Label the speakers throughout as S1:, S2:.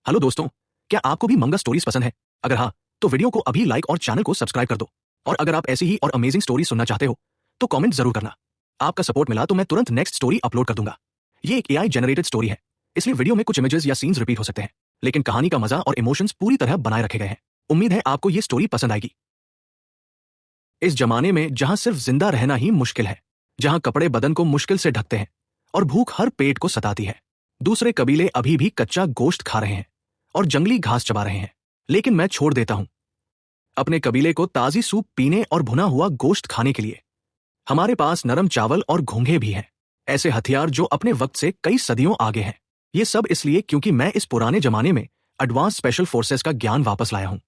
S1: Hello दोस्तों, क्या आपको भी मंगा स्टोरीज पसंद है? अगर हाँ, तो वीडियो को अभी लाइक और चैनल को सब्सक्राइब कर दो। और अगर आप ऐसी ही और अमेजिंग स्टोरी सुनना चाहते हो, तो कमेंट जरूर करना। आपका सपोर्ट मिला तो मैं तुरंत नेक्स्ट स्टोरी अपलोड कर दूंगा। ये एक एआई जनरेटेड स्टोरी है, इसलिए वीडियो में कुछ इमेजेस या सीन्स रिपीट हो सकते हैं, लेकिन कहानी का मजा और इमोशंस पूरी तरह बनाए रखे गए हैं। उम्मीद है आपको ये स्टोरी पसंद आएगी। इस जमाने में जहां सिर्फ जिंदा रहना ही मुश्किल है, जहां कपड़े बदन को मुश्किल से ढकते हैं और भूख हर पेट को सताती है, दूसरे कबीले अभी भी कच्चा गोश्त खा रहे हैं और जंगली घास चबा रहे हैं। लेकिन मैं छोड़ देता हूं अपने कबीले को ताजी सूप पीने और भुना हुआ गोश्त खाने के लिए। हमारे पास नरम चावल और घोंघे भी हैं, ऐसे हथियार जो अपने वक्त से कई सदियों आगे हैं। ये सब इसलिए क्योंकि मैं इस पुराने जमाने में एडवांस स्पेशल फोर्सेस का ज्ञान वापस लाया हूं।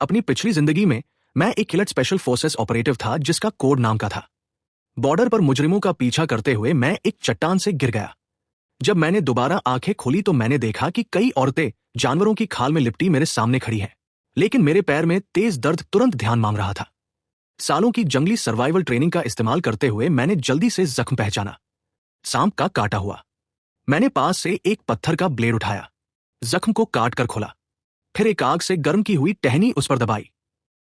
S1: अपनी पिछली जिंदगी में मैं एक किलट स्पेशल फोर्सेस ऑपरेटिव था जिसका कोड नाम का था। बॉर्डर पर मुजरिमों का पीछा करते हुए मैं एक चट्टान से गिर गया। जब मैंने दोबारा आंखें खोली तो मैंने देखा कि कई औरतें जानवरों की खाल में लिपटी मेरे सामने खड़ी हैं, लेकिन मेरे पैर में तेज दर्द तुरंत ध्यान मांग रहा था। सालों की जंगली सर्वाइवल ट्रेनिंग का इस्तेमाल करते हुए मैंने जल्दी से जख्म पहचाना। सांप का काटा हुआ। मैंने पास से एक पत्थर का ब्लेड उठाया, जख्म को काट कर खोला, फिर एक आग से गर्म की हुई टहनी उस पर दबाई।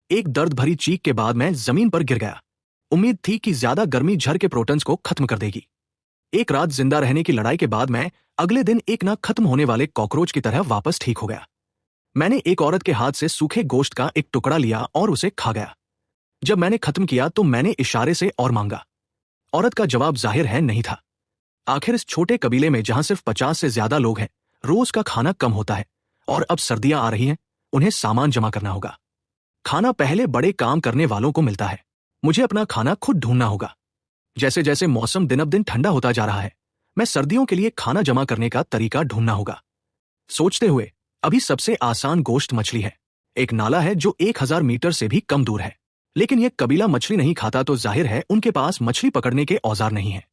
S1: एक दर्द भरी चीख के बाद मैं जमीन पर गिर गया। उम्मीद थी कि ज्यादा गर्मी झर के प्रोटॉन्स को खत्म कर देगी। एक रात जिंदा रहने की लड़ाई के बाद मैं अगले दिन एक ना खत्म होने वाले कॉकरोच की तरह वापस ठीक हो गया। मैंने एक औरत के हाथ से सूखे गोश्त का एक टुकड़ा लिया और उसे खा गया। जब मैंने खत्म किया तो मैंने इशारे से और मांगा। औरत का जवाब जाहिर है नहीं था। आखिर इस छोटे कबीले में जहां सिर्फ 50 से ज्यादा लोग हैं, रोज का खाना कम होता है और अब सर्दियां आ रही हैं, उन्हें सामान जमा करना होगा। खाना पहले बड़े काम करने वालों को मिलता है, मुझे अपना खाना खुद ढूंढना होगा। जैसे जैसे मौसम दिन अब दिन ठंडा होता जा रहा है, मैं सर्दियों के लिए खाना जमा करने का तरीका ढूंढना होगा। सोचते हुए अभी सबसे आसान गोश्त मछली है। एक नाला है जो 1000 मीटर से भी कम दूर है, लेकिन यह कबीला मछली नहीं खाता तो जाहिर है उनके पास मछली पकड़ने के औजार नहीं है।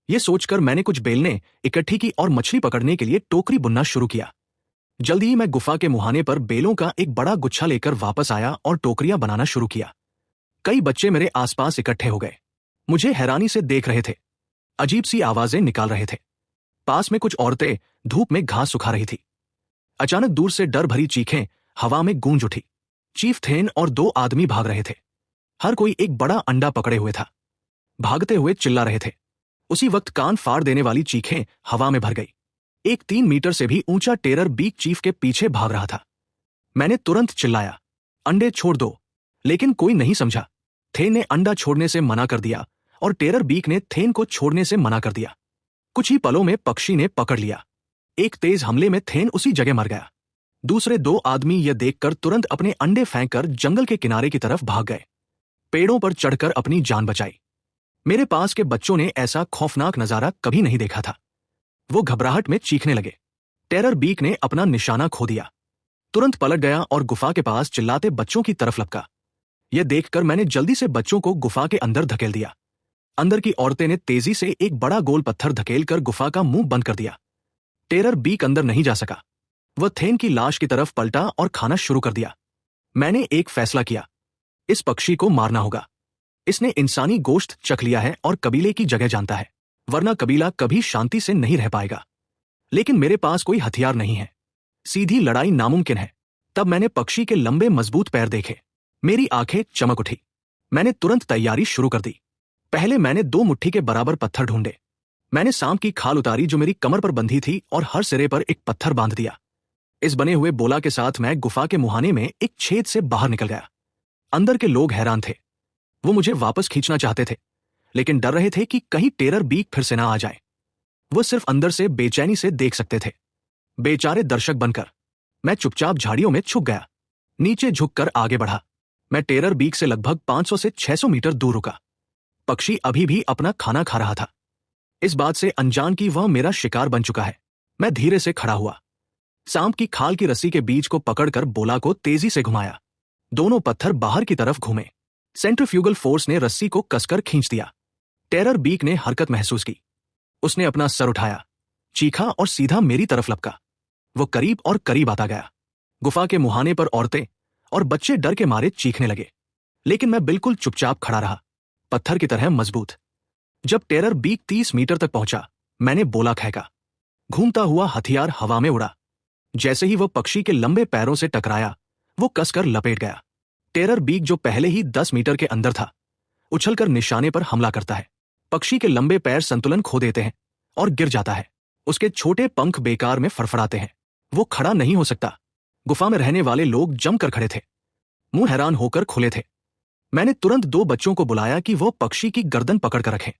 S1: यह सोचकर मैंने कुछ बेलने इकट्ठी की और मछली पकड़ने के लिए टोकरी बुनना शुरू किया। जल्दी ही मैं गुफा के मुहाने पर बेलों का एक बड़ा गुच्छा लेकर वापस आया और टोकरियां बनाना शुरू किया। कई बच्चे मेरे आसपास इकट्ठे हो गए, मुझे हैरानी से देख रहे थे, अजीब सी आवाजें निकाल रहे थे। पास में कुछ औरतें धूप में घास सुखा रही थी। अचानक दूर से डर भरी चीखें हवा में गूंज उठी। चीफ थेन और 2 आदमी भाग रहे थे। हर कोई एक बड़ा अंडा पकड़े हुए था, भागते हुए चिल्ला रहे थे। उसी वक्त कान फाड़ देने वाली चीखें हवा में भर गई। एक 3 मीटर से भी ऊंचा टेरर बीक चीफ के पीछे भाग रहा था। मैंने तुरंत चिल्लाया, अंडे छोड़ दो, लेकिन कोई नहीं समझा। थेन ने अंडा छोड़ने से मना कर दिया और टेरर बीक ने थेन को छोड़ने से मना कर दिया। कुछ ही पलों में पक्षी ने पकड़ लिया। एक तेज हमले में थेन उसी जगह मर गया। दूसरे 2 आदमी यह देखकर तुरंत अपने अंडे फेंककर जंगल के किनारे की तरफ भाग गए, पेड़ों पर चढ़कर अपनी जान बचाई। मेरे पास के बच्चों ने ऐसा खौफनाक नजारा कभी नहीं देखा था। वो घबराहट में चीखने लगे। टेरर बीक ने अपना निशाना खो दिया, तुरंत पलट गया और गुफा के पास चिल्लाते बच्चों की तरफ लपका। यह देखकर मैंने जल्दी से बच्चों को गुफा के अंदर धकेल दिया। अंदर की औरतें ने तेजी से एक बड़ा गोल पत्थर धकेलकर गुफा का मुंह बंद कर दिया। टेरर बीक अंदर नहीं जा सका। वह थेन की लाश की तरफ पलटा और खाना शुरू कर दिया। मैंने एक फैसला किया, इस पक्षी को मारना होगा। इसने इंसानी गोश्त चख लिया है और कबीले की जगह जानता है, वरना कबीला कभी शांति से नहीं रह पाएगा। लेकिन मेरे पास कोई हथियार नहीं है, सीधी लड़ाई नामुमकिन है। तब मैंने पक्षी के लंबे मजबूत पैर देखे। मेरी आंखें चमक उठी। मैंने तुरंत तैयारी शुरू कर दी। पहले मैंने 2 मुट्ठी के बराबर पत्थर ढूंढे। मैंने सांप की खाल उतारी जो मेरी कमर पर बंधी थी और हर सिरे पर एक पत्थर बांध दिया। इस बने हुए बोला के साथ मैं गुफा के मुहाने में एक छेद से बाहर निकल गया। अंदर के लोग हैरान थे। वो मुझे वापस खींचना चाहते थे, लेकिन डर रहे थे कि कहीं टेरर बीक फिर से ना आ जाए। वो सिर्फ अंदर से बेचैनी से देख सकते थे, बेचारे दर्शक बनकर। मैं चुपचाप झाड़ियों में छुप गया, नीचे झुककर आगे बढ़ा। मैं टेरर बीक से लगभग 500 से 600 मीटर दूर रुका। पक्षी अभी भी अपना खाना खा रहा था, इस बात से अनजान कि वह मेरा शिकार बन चुका है। मैं धीरे से खड़ा हुआ, सांप की खाल की रस्सी के बीच को पकड़कर बोला को तेजी से घुमाया। दोनों पत्थर बाहर की तरफ घूमे। सेंट्रीफ्यूगल फोर्स ने रस्सी को कसकर खींच दिया। टेरर बीक ने हरकत महसूस की। उसने अपना सर उठाया, चीखा और सीधा मेरी तरफ लपका। वो करीब और करीब आता गया। गुफा के मुहाने पर औरतें और बच्चे डर के मारे चीखने लगे, लेकिन मैं बिल्कुल चुपचाप खड़ा रहा, पत्थर की तरह मजबूत। जब टेरर बीक 30 मीटर तक पहुंचा, मैंने बोला फेंका। घूमता हुआ हथियार हवा में उड़ा। जैसे ही वह पक्षी के लंबे पैरों से टकराया, वो कसकर लपेट गया। टेरर बीक जो पहले ही 10 मीटर के अंदर था, उछलकर निशाने पर हमला करता है। पक्षी के लंबे पैर संतुलन खो देते हैं और गिर जाता है। उसके छोटे पंख बेकार में फड़फड़ाते हैं। वो खड़ा नहीं हो सकता। गुफा में रहने वाले लोग जमकर खड़े थे, मुंह हैरान होकर खुले थे। मैंने तुरंत 2 बच्चों को बुलाया कि वो पक्षी की गर्दन पकड़कर रखें।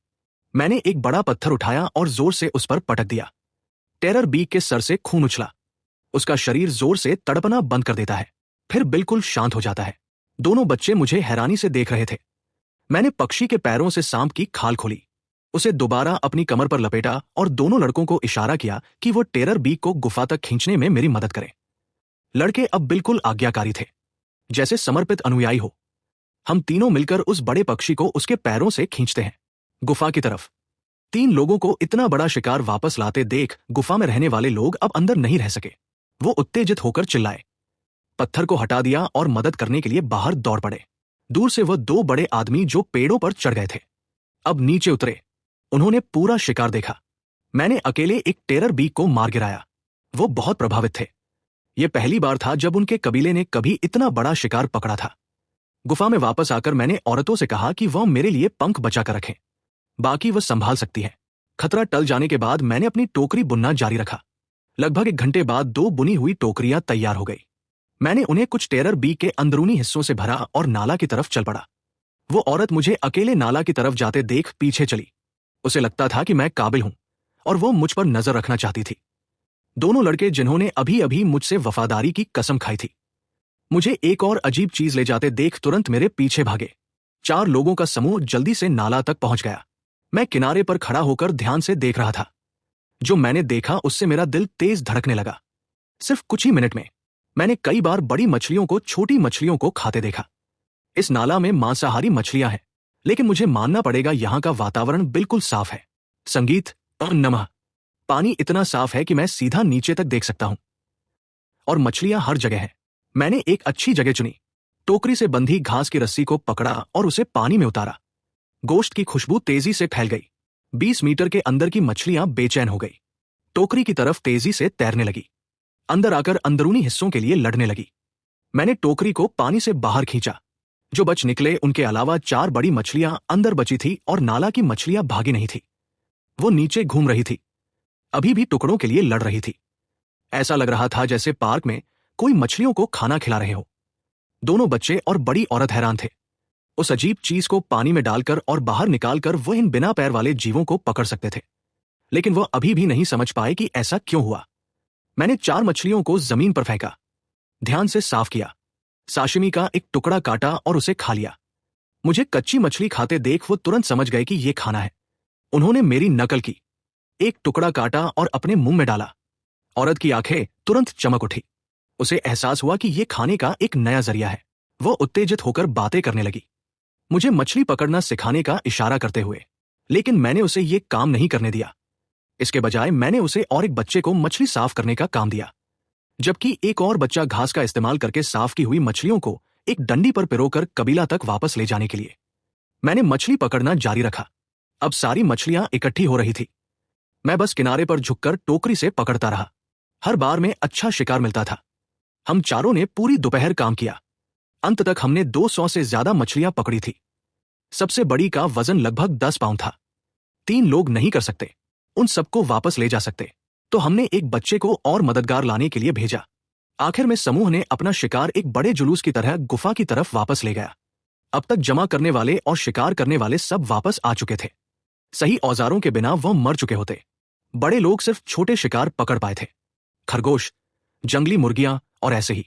S1: मैंने एक बड़ा पत्थर उठाया और जोर से उस पर पटक दिया। टेरर बीक के सर से खून उछला। उसका शरीर जोर से तड़पना बंद कर देता है, फिर बिल्कुल शांत हो जाता है। दोनों बच्चे मुझे हैरानी से देख रहे थे। मैंने पक्षी के पैरों से सांप की खाल खोली, उसे दोबारा अपनी कमर पर लपेटा और दोनों लड़कों को इशारा किया कि वो टेरर बीक को गुफा तक खींचने में मेरी मदद करें। लड़के अब बिल्कुल आज्ञाकारी थे, जैसे समर्पित अनुयायी हो। हम तीनों मिलकर उस बड़े पक्षी को उसके पैरों से खींचते हैं गुफा की तरफ। 3 लोगों को इतना बड़ा शिकार वापस लाते देख गुफा में रहने वाले लोग अब अंदर नहीं रह सके। वो उत्तेजित होकर चिल्लाए, पत्थर को हटा दिया और मदद करने के लिए बाहर दौड़ पड़े। दूर से वह 2 बड़े आदमी जो पेड़ों पर चढ़ गए थे अब नीचे उतरे। उन्होंने पूरा शिकार देखा। मैंने अकेले एक टेरर बीक को मार गिराया। वो बहुत प्रभावित थे। ये पहली बार था जब उनके कबीले ने कभी इतना बड़ा शिकार पकड़ा था। गुफा में वापस आकर मैंने औरतों से कहा कि वह मेरे लिए पंख बचा कर रखें, बाकी वह संभाल सकती है। खतरा टल जाने के बाद मैंने अपनी टोकरी बुनना जारी रखा। लगभग 1 घंटे बाद 2 बुनी हुई टोकरियां तैयार हो गई। मैंने उन्हें कुछ टेरर बीक के अंदरूनी हिस्सों से भरा और नाला की तरफ चल पड़ा। वो औरत मुझे अकेले नाला की तरफ जाते देख पीछे चली। उसे लगता था कि मैं काबिल हूं और वो मुझ पर नजर रखना चाहती थी। दोनों लड़के जिन्होंने अभी अभी मुझसे वफादारी की कसम खाई थी, मुझे एक और अजीब चीज ले जाते देख तुरंत मेरे पीछे भागे। 4 लोगों का समूह जल्दी से नाला तक पहुंच गया। मैं किनारे पर खड़ा होकर ध्यान से देख रहा था। जो मैंने देखा उससे मेरा दिल तेज धड़कने लगा। सिर्फ कुछ ही मिनट में मैंने कई बार बड़ी मछलियों को छोटी मछलियों को खाते देखा। इस नाला में मांसाहारी मछलियां हैं, लेकिन मुझे मानना पड़ेगा यहां का वातावरण बिल्कुल साफ है। संगीत और नमः। पानी इतना साफ है कि मैं सीधा नीचे तक देख सकता हूं और मछलियां हर जगह हैं। मैंने एक अच्छी जगह चुनी, टोकरी से बंधी घास की रस्सी को पकड़ा और उसे पानी में उतारा। गोश्त की खुशबू तेजी से फैल गई। 20 मीटर के अंदर की मछलियां बेचैन हो गई, टोकरी की तरफ तेजी से तैरने लगी, अंदर आकर अंदरूनी हिस्सों के लिए लड़ने लगी। मैंने टोकरी को पानी से बाहर खींचा। जो बच निकले उनके अलावा 4 बड़ी मछलियां अंदर बची थी और नाला की मछलियां भागी नहीं थी। वो नीचे घूम रही थी, अभी भी टुकड़ों के लिए लड़ रही थी। ऐसा लग रहा था जैसे पार्क में कोई मछलियों को खाना खिला रहे हो। दोनों बच्चे और बड़ी औरत हैरान थे। उस अजीब चीज को पानी में डालकर और बाहर निकालकर वो इन बिना पैर वाले जीवों को पकड़ सकते थे, लेकिन वह अभी भी नहीं समझ पाए कि ऐसा क्यों हुआ। मैंने 4 मछलियों को जमीन पर फेंका, ध्यान से साफ किया, साशिमी का एक टुकड़ा काटा और उसे खा लिया। मुझे कच्ची मछली खाते देख वो तुरंत समझ गए कि ये खाना है। उन्होंने मेरी नकल की, एक टुकड़ा काटा और अपने मुंह में डाला। औरत की आंखें तुरंत चमक उठी। उसे एहसास हुआ कि ये खाने का एक नया जरिया है। वो उत्तेजित होकर बातें करने लगी, मुझे मछली पकड़ना सिखाने का इशारा करते हुए, लेकिन मैंने उसे ये काम नहीं करने दिया। इसके बजाय मैंने उसे और एक बच्चे को मछली साफ करने का काम दिया, जबकि एक और बच्चा घास का इस्तेमाल करके साफ की हुई मछलियों को एक डंडी पर पिरोकर कबीला तक वापस ले जाने के लिए। मैंने मछली पकड़ना जारी रखा। अब सारी मछलियां इकट्ठी हो रही थी। मैं बस किनारे पर झुककर टोकरी से पकड़ता रहा। हर बार में अच्छा शिकार मिलता था। हम चारों ने पूरी दोपहर काम किया। अंत तक हमने 200 से ज्यादा मछलियां पकड़ी थी। सबसे बड़ी का वजन लगभग 10 पाउंड था। 3 लोग नहीं कर सकते उन सबको वापस ले जा सकते, तो हमने एक बच्चे को और मददगार लाने के लिए भेजा। आखिर में समूह ने अपना शिकार एक बड़े जुलूस की तरह गुफा की तरफ वापस ले गया। अब तक जमा करने वाले और शिकार करने वाले सब वापस आ चुके थे। सही औजारों के बिना वह मर चुके होते। बड़े लोग सिर्फ छोटे शिकार पकड़ पाए थे, खरगोश, जंगली मुर्गियां और ऐसे ही।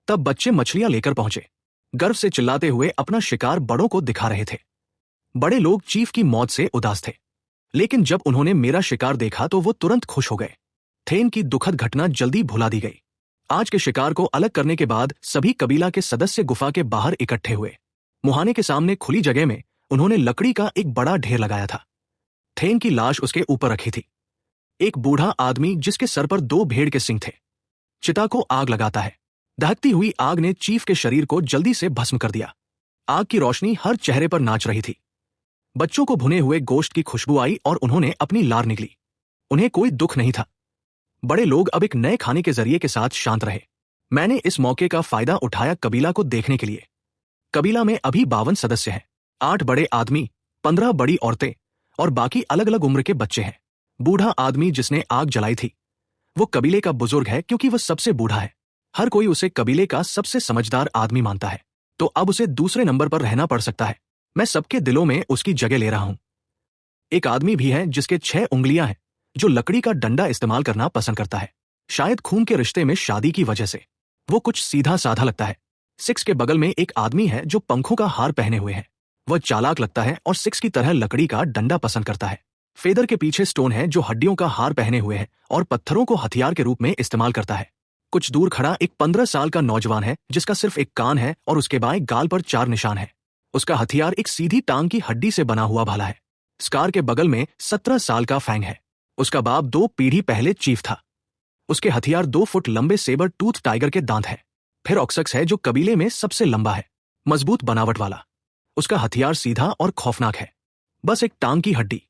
S1: तब बच्चे मछलियां लेकर पहुंचे, गर्व से चिल्लाते हुए अपना शिकार बड़ों को दिखा रहे थे। बड़े लोग चीफ की मौत से उदास थे, लेकिन जब उन्होंने मेरा शिकार देखा तो वो तुरंत खुश हो गए। थेन की दुखद घटना जल्दी भुला दी गई। आज के शिकार को अलग करने के बाद सभी कबीला के सदस्य गुफा के बाहर इकट्ठे हुए। मुहाने के सामने खुली जगह में उन्होंने लकड़ी का एक बड़ा ढेर लगाया था। थेन की लाश उसके ऊपर रखी थी। एक बूढ़ा आदमी जिसके सर पर 2 भेड़ के सिंग थे, चिता को आग लगाता है। दहकती हुई आग ने चीफ के शरीर को जल्दी से भस्म कर दिया। आग की रोशनी हर चेहरे पर नाच रही थी। बच्चों को भुने हुए गोश्त की खुशबू आई और उन्होंने अपनी लार निगली। उन्हें कोई दुख नहीं था। बड़े लोग अब एक नए खाने के जरिए के साथ शांत रहे। मैंने इस मौके का फायदा उठाया कबीला को देखने के लिए। कबीला में अभी 52 सदस्य हैं। 8 बड़े आदमी, 15 बड़ी औरतें और बाकी अलग अलग उम्र के बच्चे हैं। बूढ़ा आदमी जिसने आग जलाई थी वो कबीले का बुजुर्ग है क्योंकि वह सबसे बूढ़ा है। हर कोई उसे कबीले का सबसे समझदार आदमी मानता है, तो अब उसे दूसरे नंबर पर रहना पड़ सकता है। मैं सबके दिलों में उसकी जगह ले रहा हूं। एक आदमी भी है जिसके 6 उंगलियां हैं, जो लकड़ी का डंडा इस्तेमाल करना पसंद करता है। शायद खून के रिश्ते में शादी की वजह से वो कुछ सीधा साधा लगता है। 6 के बगल में एक आदमी है जो पंखों का हार पहने हुए है। वह चालाक लगता है और 6 की तरह लकड़ी का डंडा पसंद करता है। फेदर के पीछे स्टोन है जो हड्डियों का हार पहने हुए है और पत्थरों को हथियार के रूप में इस्तेमाल करता है। कुछ दूर खड़ा एक 15 साल का नौजवान है जिसका सिर्फ एक कान है और उसके बाएं गाल पर 4 निशान है। उसका हथियार एक सीधी टांग की हड्डी से बना हुआ भाला है। स्कार के बगल में 17 साल का फैंग है। उसका बाप 2 पीढ़ी पहले चीफ था। उसके हथियार 2 फुट लंबे सेबर टूथ टाइगर के दांत है। फिर ऑक्सक्स है जो कबीले में सबसे लंबा है, मजबूत बनावट वाला। उसका हथियार सीधा और खौफनाक है, बस एक टांग की हड्डी।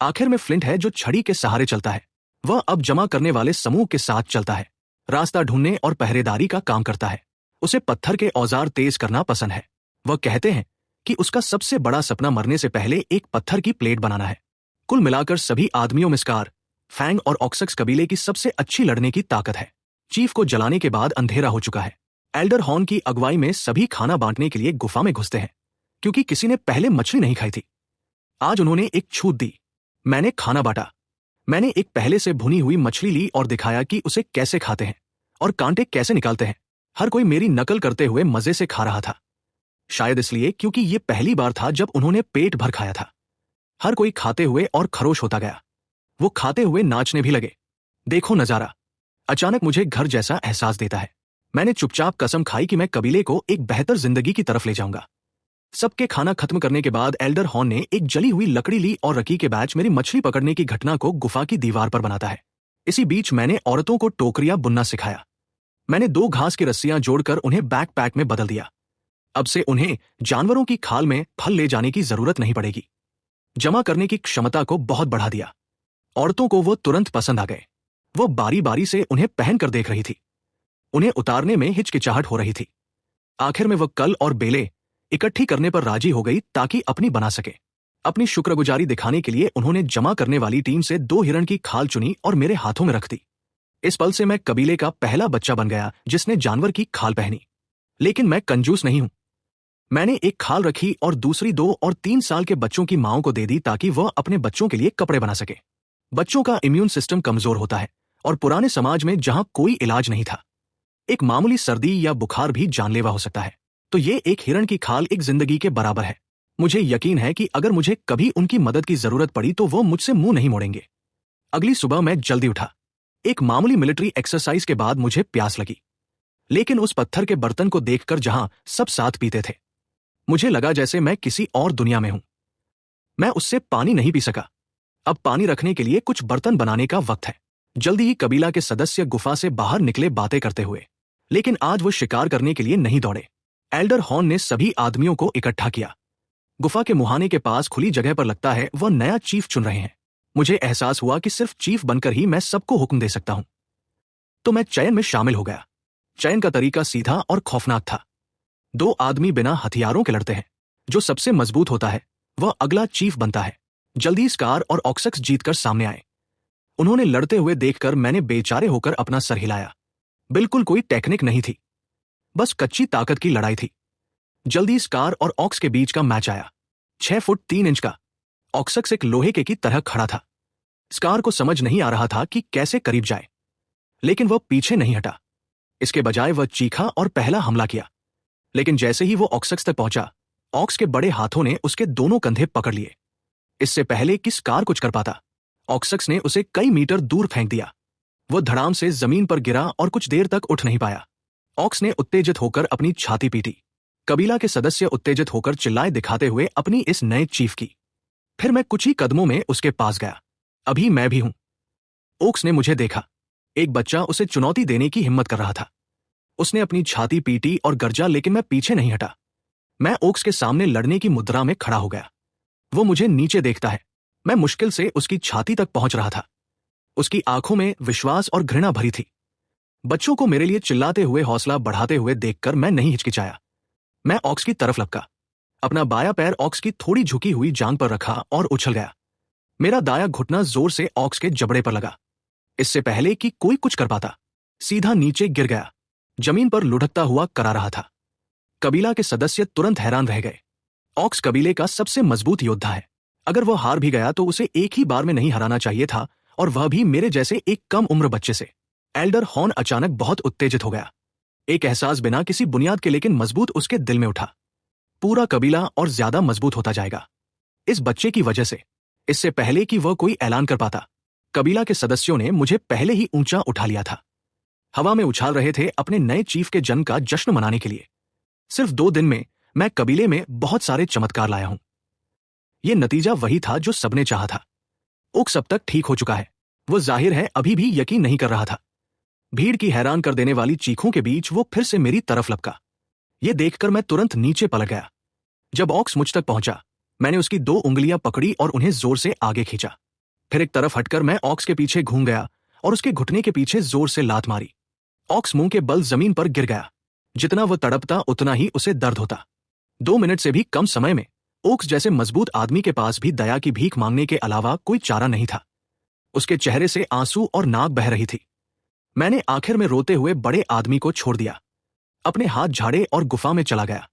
S1: आखिर में फ्लिंट है जो छड़ी के सहारे चलता है। वह अब जमा करने वाले समूह के साथ चलता है, रास्ता ढूंढने और पहरेदारी का काम करता है। उसे पत्थर के औजार तेज करना पसंद है। वह कहते हैं कि उसका सबसे बड़ा सपना मरने से पहले एक पत्थर की प्लेट बनाना है। कुल मिलाकर सभी आदमियों में स्कार, फैंग और ऑक्सक्स कबीले की सबसे अच्छी लड़ने की ताकत है। चीफ को जलाने के बाद अंधेरा हो चुका है। एल्डर हॉर्न की अगुवाई में सभी खाना बांटने के लिए गुफा में घुसते हैं, क्योंकि किसी ने पहले मछली नहीं खाई थी। आज उन्होंने एक छूट दी। मैंने खाना बांटा। मैंने एक पहले से भुनी हुई मछली ली और दिखाया कि उसे कैसे खाते हैं और कांटे कैसे निकालते हैं। हर कोई मेरी नकल करते हुए मजे से खा रहा था, शायद इसलिए क्योंकि ये पहली बार था जब उन्होंने पेट भर खाया था। हर कोई खाते हुए और खरोश होता गया। वो खाते हुए नाचने भी लगे। देखो नजारा अचानक मुझे घर जैसा एहसास देता है। मैंने चुपचाप कसम खाई कि मैं कबीले को एक बेहतर जिंदगी की तरफ ले जाऊंगा। सबके खाना खत्म करने के बाद एल्डर हॉर्न ने एक जली हुई लकड़ी ली और रकी के बैच मेरी मछली पकड़ने की घटना को गुफा की दीवार पर बनाता है। इसी बीच मैंने औरतों को टोकरियां बुनना सिखाया। मैंने 2 घास की रस्सियां जोड़कर उन्हें बैकपैक में बदल दिया। अब से उन्हें जानवरों की खाल में फल ले जाने की जरूरत नहीं पड़ेगी। जमा करने की क्षमता को बहुत बढ़ा दिया। औरतों को वो तुरंत पसंद आ गए। वो बारी बारी से उन्हें पहनकर देख रही थी। उन्हें उतारने में हिचकिचाहट हो रही थी। आखिर में वह कल और बेले इकट्ठी करने पर राजी हो गई ताकि अपनी बना सके। अपनी शुक्रगुजारी दिखाने के लिए उन्होंने जमा करने वाली टीम से 2 हिरण की खाल चुनी और मेरे हाथों में रख दी। इस पल से मैं कबीले का पहला बच्चा बन गया जिसने जानवर की खाल पहनी। लेकिन मैं कंजूस नहीं हूं। मैंने एक खाल रखी और दूसरी 2 और 3 साल के बच्चों की मांओं को दे दी ताकि वह अपने बच्चों के लिए कपड़े बना सके। बच्चों का इम्यून सिस्टम कमजोर होता है और पुराने समाज में जहां कोई इलाज नहीं था, एक मामूली सर्दी या बुखार भी जानलेवा हो सकता है। तो ये एक हिरण की खाल एक जिंदगी के बराबर है। मुझे यकीन है कि अगर मुझे कभी उनकी मदद की जरूरत पड़ी तो वो मुझसे मुंह नहीं मोड़ेंगे। अगली सुबह मैं जल्दी उठा। एक मामूली मिलिट्री एक्सरसाइज के बाद मुझे प्यास लगी, लेकिन उस पत्थर के बर्तन को देखकर जहां सब साथ पीते थे, मुझे लगा जैसे मैं किसी और दुनिया में हूं। मैं उससे पानी नहीं पी सका। अब पानी रखने के लिए कुछ बर्तन बनाने का वक्त है। जल्दी ही कबीला के सदस्य गुफा से बाहर निकले बातें करते हुए, लेकिन आज वो शिकार करने के लिए नहीं दौड़े। एल्डर हॉर्न ने सभी आदमियों को इकट्ठा किया। गुफा के मुहाने के पास खुली जगह पर लगता है वह नया चीफ चुन रहे हैं। मुझे एहसास हुआ कि सिर्फ चीफ बनकर ही मैं सबको हुक्म दे सकता हूं, तो मैं चयन में शामिल हो गया। चयन का तरीका सीधा और खौफनाक था। 2 आदमी बिना हथियारों के लड़ते हैं। जो सबसे मजबूत होता है वह अगला चीफ बनता है। जल्दी स्कार और ऑक्सक्स जीतकर सामने आए। उन्होंने लड़ते हुए देखकर मैंने बेचारे होकर अपना सर हिलाया। बिल्कुल कोई टेक्निक नहीं थी, बस कच्ची ताकत की लड़ाई थी। जल्दी स्कार और ऑक्स के बीच का मैच आया। 6 फुट 3 इंच का ऑक्सक्स एक लोहे के की तरह खड़ा था। स्कार को समझ नहीं आ रहा था कि कैसे करीब जाए, लेकिन वह पीछे नहीं हटा। इसके बजाय वह चीखा और पहला हमला किया। लेकिन जैसे ही वो ऑक्सक्स तक पहुंचा, ऑक्स के बड़े हाथों ने उसके दोनों कंधे पकड़ लिए। इससे पहले कि स्कार कुछ कर पाता, ऑक्सक्स ने उसे कई मीटर दूर फेंक दिया। वह धड़ाम से जमीन पर गिरा और कुछ देर तक उठ नहीं पाया। ऑक्स ने उत्तेजित होकर अपनी छाती पीटी। कबीला के सदस्य उत्तेजित होकर चिल्लाए दिखाते हुए अपनी इस नए चीफ की। फिर मैं कुछ ही कदमों में उसके पास गया। अभी मैं भी हूं। ओक्स ने मुझे देखा। एक बच्चा उसे चुनौती देने की हिम्मत कर रहा था। उसने अपनी छाती पीटी और गरजा, लेकिन मैं पीछे नहीं हटा। मैं ओक्स के सामने लड़ने की मुद्रा में खड़ा हो गया। वो मुझे नीचे देखता है। मैं मुश्किल से उसकी छाती तक पहुंच रहा था। उसकी आंखों में विश्वास और घृणा भरी थी। बच्चों को मेरे लिए चिल्लाते हुए हौसला बढ़ाते हुए देखकर मैं नहीं हिचकिचाया। मैं ऑक्स की तरफ लपका, अपना बाया पैर ऑक्स की थोड़ी झुकी हुई जांघ पर रखा और उछल गया। मेरा दाया घुटना जोर से ऑक्स के जबड़े पर लगा। इससे पहले कि कोई कुछ कर पाता, सीधा नीचे गिर गया। जमीन पर लुढ़कता हुआ करा रहा था। कबीला के सदस्य तुरंत हैरान रह गए। ऑक्स कबीले का सबसे मजबूत योद्धा है। अगर वह हार भी गया तो उसे एक ही बार में नहीं हराना चाहिए था, और वह भी मेरे जैसे एक कम उम्र बच्चे से। एल्डर हॉर्न अचानक बहुत उत्तेजित हो गया। एक एहसास बिना किसी बुनियाद के लेकिन मजबूत उसके दिल में उठा। पूरा कबीला और ज्यादा मजबूत होता जाएगा इस बच्चे की वजह से। इससे पहले कि वह कोई ऐलान कर पाता, कबीला के सदस्यों ने मुझे पहले ही ऊंचा उठा लिया था। हवा में उछाल रहे थे अपने नए चीफ के जन्म का जश्न मनाने के लिए। सिर्फ 2 दिन में मैं कबीले में बहुत सारे चमत्कार लाया हूं। यह नतीजा वही था जो सबने चाहा था। ओक्स अब तक ठीक हो चुका है। वो जाहिर है अभी भी यकीन नहीं कर रहा था। भीड़ की हैरान कर देने वाली चीखों के बीच वो फिर से मेरी तरफ लपका। यह देखकर मैं तुरंत नीचे पलट गया। जब ऑक्स मुझ तक पहुंचा, मैंने उसकी 2 उंगलियां पकड़ी और उन्हें जोर से आगे खींचा। फिर एक तरफ हटकर मैं ऑक्स के पीछे घूम गया और उसके घुटने के पीछे जोर से लात मारी। ऑक्स मुंह के बल जमीन पर गिर गया। जितना वह तड़पता उतना ही उसे दर्द होता। 2 मिनट से भी कम समय में ओक्स जैसे मजबूत आदमी के पास भी दया की भीख मांगने के अलावा कोई चारा नहीं था। उसके चेहरे से आंसू और नाक बह रही थी। मैंने आखिर में रोते हुए बड़े आदमी को छोड़ दिया, अपने हाथ झाड़े और गुफा में चला गया।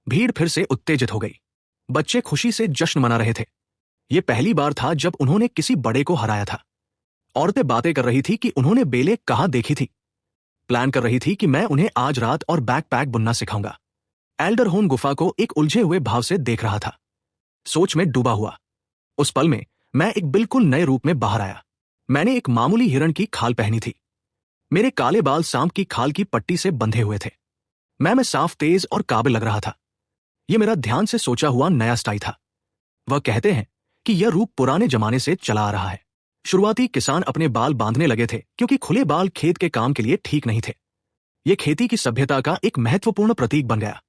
S1: भीड़ फिर से उत्तेजित हो गई। बच्चे खुशी से जश्न मना रहे थे। यह पहली बार था जब उन्होंने किसी बड़े को हराया था। औरतें बातें कर रही थी कि उन्होंने बेले कहाँ देखी थी। प्लान कर रही थी कि मैं उन्हें आज रात और बैकपैक बुनना सिखाऊंगा। एल्डर हॉर्न गुफा को एक उलझे हुए भाव से देख रहा था, सोच में डूबा हुआ। उस पल में मैं एक बिल्कुल नए रूप में बाहर आया। मैंने एक मामूली हिरण की खाल पहनी थी। मेरे काले बाल सांप की खाल की पट्टी से बंधे हुए थे। मैं साफ, तेज और काबिल लग रहा था। यह मेरा ध्यान से सोचा हुआ नया स्टाइल था। वह कहते हैं कि यह रूप पुराने जमाने से चला आ रहा है। शुरुआती किसान अपने बाल बांधने लगे थे क्योंकि खुले बाल खेत के काम के लिए ठीक नहीं थे। यह खेती की सभ्यता का एक महत्वपूर्ण प्रतीक बन गया।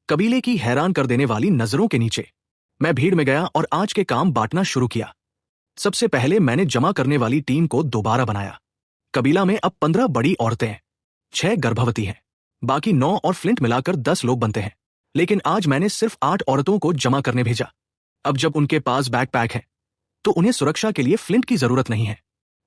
S1: कबीले की हैरान कर देने वाली नजरों के नीचे मैं भीड़ में गया और आज के काम बांटना शुरू किया। सबसे पहले मैंने जमा करने वाली टीम को दोबारा बनाया। कबीला में अब 15 बड़ी औरतें हैं, 6 गर्भवती हैं, बाकी 9 और फ्लिंट मिलाकर 10 लोग बनते हैं। लेकिन आज मैंने सिर्फ 8 औरतों को जमा करने भेजा। अब जब उनके पास बैकपैक है तो उन्हें सुरक्षा के लिए फ्लिंट की जरूरत नहीं है।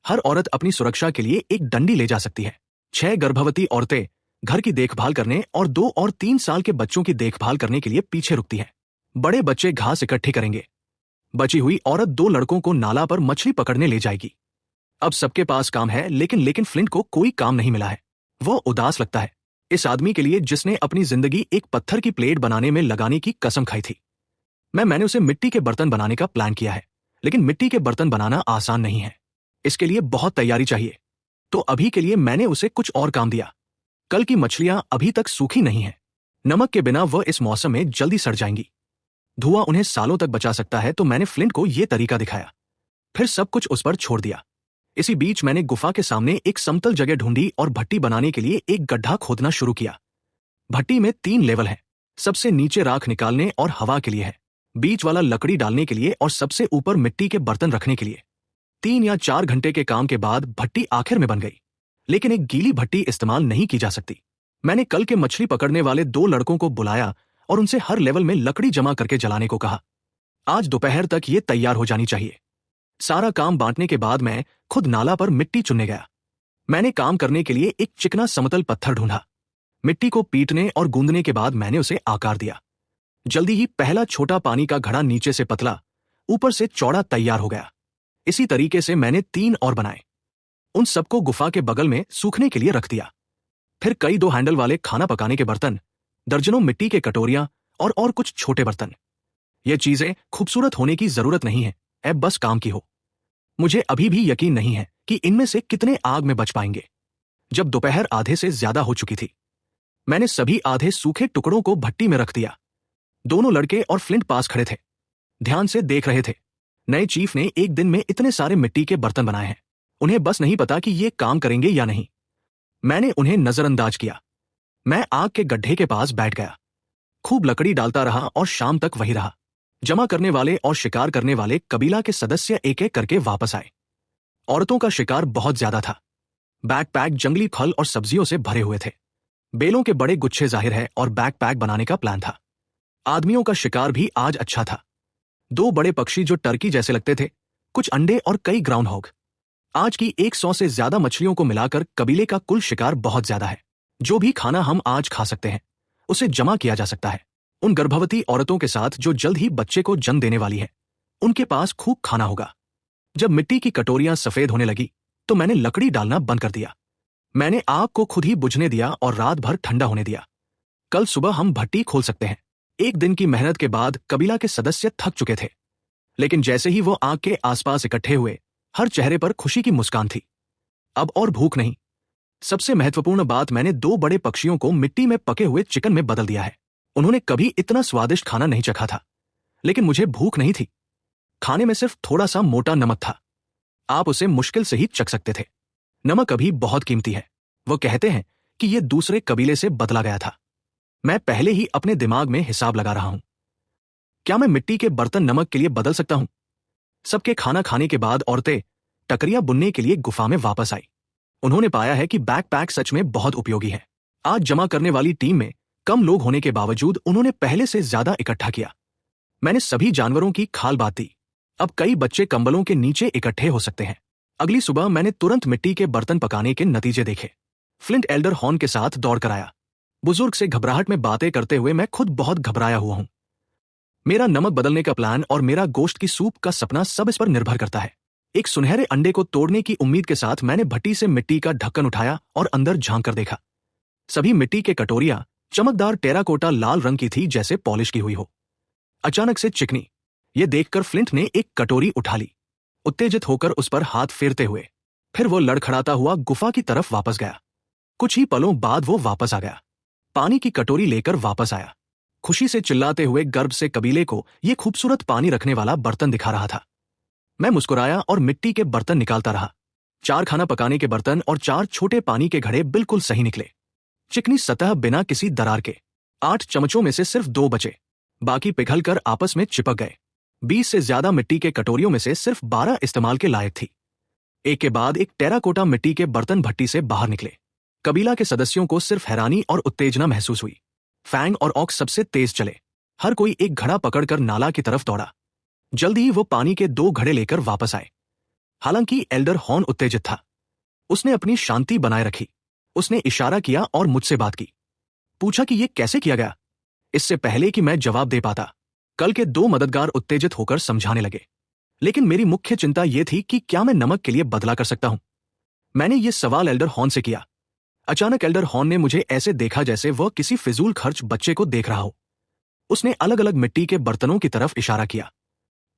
S1: हर औरत अपनी सुरक्षा के लिए एक डंडी ले जा सकती है। 6 गर्भवती औरतें घर की देखभाल करने और 2 और 3 साल के बच्चों की देखभाल करने के लिए पीछे रुकती हैं। बड़े बच्चे घास इकट्ठी करेंगे। बची हुई औरत 2 लड़कों को नाला पर मछली पकड़ने ले जाएगी। अब सबके पास काम है, लेकिन फ्लिंट को कोई काम नहीं मिला है। वो उदास लगता है, इस आदमी के लिए जिसने अपनी जिंदगी एक पत्थर की प्लेट बनाने में लगाने की कसम खाई थी। मैंने उसे मिट्टी के बर्तन बनाने का प्लान किया है, लेकिन मिट्टी के बर्तन बनाना आसान नहीं है। इसके लिए बहुत तैयारी चाहिए। तो अभी के लिए मैंने उसे कुछ और काम दिया। कल की मछलियां अभी तक सूखी नहीं हैं। नमक के बिना वह इस मौसम में जल्दी सड़ जाएंगी। धुआं उन्हें सालों तक बचा सकता है, तो मैंने फ्लिंट को यह तरीका दिखाया। फिर सब कुछ उस पर छोड़ दिया। इसी बीच मैंने गुफा के सामने एक समतल जगह ढूंढी और भट्टी बनाने के लिए एक गड्ढा खोदना शुरू किया। भट्टी में 3 लेवल हैं। सबसे नीचे राख निकालने और हवा के लिए है, बीच वाला लकड़ी डालने के लिए और सबसे ऊपर मिट्टी के बर्तन रखने के लिए। 3 या 4 घंटे के काम के बाद भट्टी आखिर में बन गई, लेकिन एक गीली भट्टी इस्तेमाल नहीं की जा सकती। मैंने कल के मछली पकड़ने वाले 2 लड़कों को बुलाया और उनसे हर लेवल में लकड़ी जमा करके जलाने को कहा। आज दोपहर तक ये तैयार हो जानी चाहिए। सारा काम बांटने के बाद मैं खुद नाला पर मिट्टी चुनने गया। मैंने काम करने के लिए एक चिकना समतल पत्थर ढूंढा। मिट्टी को पीटने और गूंदने के बाद मैंने उसे आकार दिया। जल्दी ही पहला छोटा पानी का घड़ा नीचे से पतला, ऊपर से चौड़ा तैयार हो गया। इसी तरीके से मैंने 3 और बनाए। उन सबको गुफा के बगल में सूखने के लिए रख दिया। फिर कई 2 हैंडल वाले खाना पकाने के बर्तन, दर्जनों मिट्टी के कटोरियां और कुछ छोटे बर्तन। ये चीजें खूबसूरत होने की जरूरत नहीं है, अब बस काम की हो। मुझे अभी भी यकीन नहीं है कि इनमें से कितने आग में बच पाएंगे। जब दोपहर आधे से ज्यादा हो चुकी थी, मैंने सभी आधे सूखे टुकड़ों को भट्टी में रख दिया। दोनों लड़के और फ्लिंट पास खड़े थे, ध्यान से देख रहे थे। नए चीफ ने एक दिन में इतने सारे मिट्टी के बर्तन बनाए हैं, उन्हें बस नहीं पता कि ये काम करेंगे या नहीं। मैंने उन्हें नजरअंदाज किया। मैं आग के गड्ढे के पास बैठ गया, खूब लकड़ी डालता रहा और शाम तक वही रहा। जमा करने वाले और शिकार करने वाले कबीला के सदस्य एक एक करके वापस आए। औरतों का शिकार बहुत ज्यादा था। बैकपैक जंगली फल और सब्जियों से भरे हुए थे। बेलों के बड़े गुच्छे जाहिर है और बैकपैक बनाने का प्लान था। आदमियों का शिकार भी आज अच्छा था। 2 बड़े पक्षी जो टर्की जैसे लगते थे, कुछ अंडे और कई ग्राउंड हॉग। आज की 100 से ज्यादा मछलियों को मिलाकर कबीले का कुल शिकार बहुत ज्यादा है। जो भी खाना हम आज खा सकते हैं उसे जमा किया जा सकता है। उन गर्भवती औरतों के साथ जो जल्द ही बच्चे को जन्म देने वाली है, उनके पास खूब खाना होगा। जब मिट्टी की कटोरियां सफेद होने लगी तो मैंने लकड़ी डालना बंद कर दिया। मैंने आग को खुद ही बुझने दिया और रात भर ठंडा होने दिया। कल सुबह हम भट्टी खोल सकते हैं। एक दिन की मेहनत के बाद कबीला के सदस्य थक चुके थे, लेकिन जैसे ही वो आग के आसपास इकट्ठे हुए, हर चेहरे पर खुशी की मुस्कान थी। अब और भूख नहीं। सबसे महत्वपूर्ण बात, मैंने 2 बड़े पक्षियों को मिट्टी में पके हुए चिकन में बदल दिया है। उन्होंने कभी इतना स्वादिष्ट खाना नहीं चखा था, लेकिन मुझे भूख नहीं थी। खाने में सिर्फ थोड़ा सा मोटा नमक था। आप उसे मुश्किल से ही चख सकते थे। नमक अभी बहुत कीमती है। वो कहते हैं कि ये दूसरे कबीले से बदला गया था। मैं पहले ही अपने दिमाग में हिसाब लगा रहा हूं। क्या मैं मिट्टी के बर्तन नमक के लिए बदल सकता हूं? सबके खाना खाने के बाद औरतें टकरियां बुनने के लिए गुफा में वापस आई। उन्होंने पाया है कि बैकपैक सच में बहुत उपयोगी है। आज जमा करने वाली टीम में कम लोग होने के बावजूद उन्होंने पहले से ज्यादा इकट्ठा किया। मैंने सभी जानवरों की खाल बात दी। अब कई बच्चे कंबलों के नीचे इकट्ठे हो सकते हैं। अगली सुबह मैंने तुरंत मिट्टी के बर्तन पकाने के नतीजे देखे। फ्लिंट एल्डर हॉर्न के साथ दौड़ कर आया। बुजुर्ग से घबराहट में बातें करते हुए मैं खुद बहुत घबराया हुआ हूं। मेरा नमक बदलने का प्लान और मेरा गोश्त की सूप का सपना सब इस पर निर्भर करता है। एक सुनहरे अंडे को तोड़ने की उम्मीद के साथ मैंने भट्टी से मिट्टी का ढक्कन उठाया और अंदर झांक कर देखा। सभी मिट्टी के कटोरियां चमकदार टेराकोटा लाल रंग की थी, जैसे पॉलिश की हुई हो। अचानक से चिकनी। ये देखकर फ्लिंट ने एक कटोरी उठा ली, उत्तेजित होकर उस पर हाथ फेरते हुए। फिर वो लड़खड़ाता हुआ गुफा की तरफ वापस गया। कुछ ही पलों बाद वो वापस आ गया। पानी की कटोरी लेकर वापस आया। खुशी से चिल्लाते हुए गर्भ से कबीले को ये खूबसूरत पानी रखने वाला बर्तन दिखा रहा था। मैं मुस्कुराया और मिट्टी के बर्तन निकालता रहा। 4 खाना पकाने के बर्तन और 4 छोटे पानी के घड़े बिल्कुल सही निकले। चिकनी सतह बिना किसी दरार के। 8 चमचों में से सिर्फ 2 बचे, बाकी पिघलकर आपस में चिपक गए। 20 से ज्यादा मिट्टी के कटोरियों में से सिर्फ 12 इस्तेमाल के लायक थी। एक के बाद एक टेराकोटा मिट्टी के बर्तन भट्टी से बाहर निकले। कबीला के सदस्यों को सिर्फ हैरानी और उत्तेजना महसूस हुई। फैंग और ऑक्स सबसे तेज चले। हर कोई एक घड़ा पकड़कर नाला की तरफ दौड़ा। जल्दी ही वो पानी के 2 घड़े लेकर वापस आए। हालांकि एल्डर हॉर्न उत्तेजित था। उसने अपनी शांति बनाए रखी। उसने इशारा किया और मुझसे बात की। पूछा कि यह कैसे किया गया। इससे पहले कि मैं जवाब दे पाता, कल के 2 मददगार उत्तेजित होकर समझाने लगे। लेकिन मेरी मुख्य चिंता यह थी कि क्या मैं नमक के लिए बदला कर सकता हूं। मैंने ये सवाल एल्डर हॉर्न से किया। अचानक एल्डर हॉर्न ने मुझे ऐसे देखा जैसे वह किसी फिजूल खर्च बच्चे को देख रहा हो। उसने अलग अलग मिट्टी के बर्तनों की तरफ इशारा किया,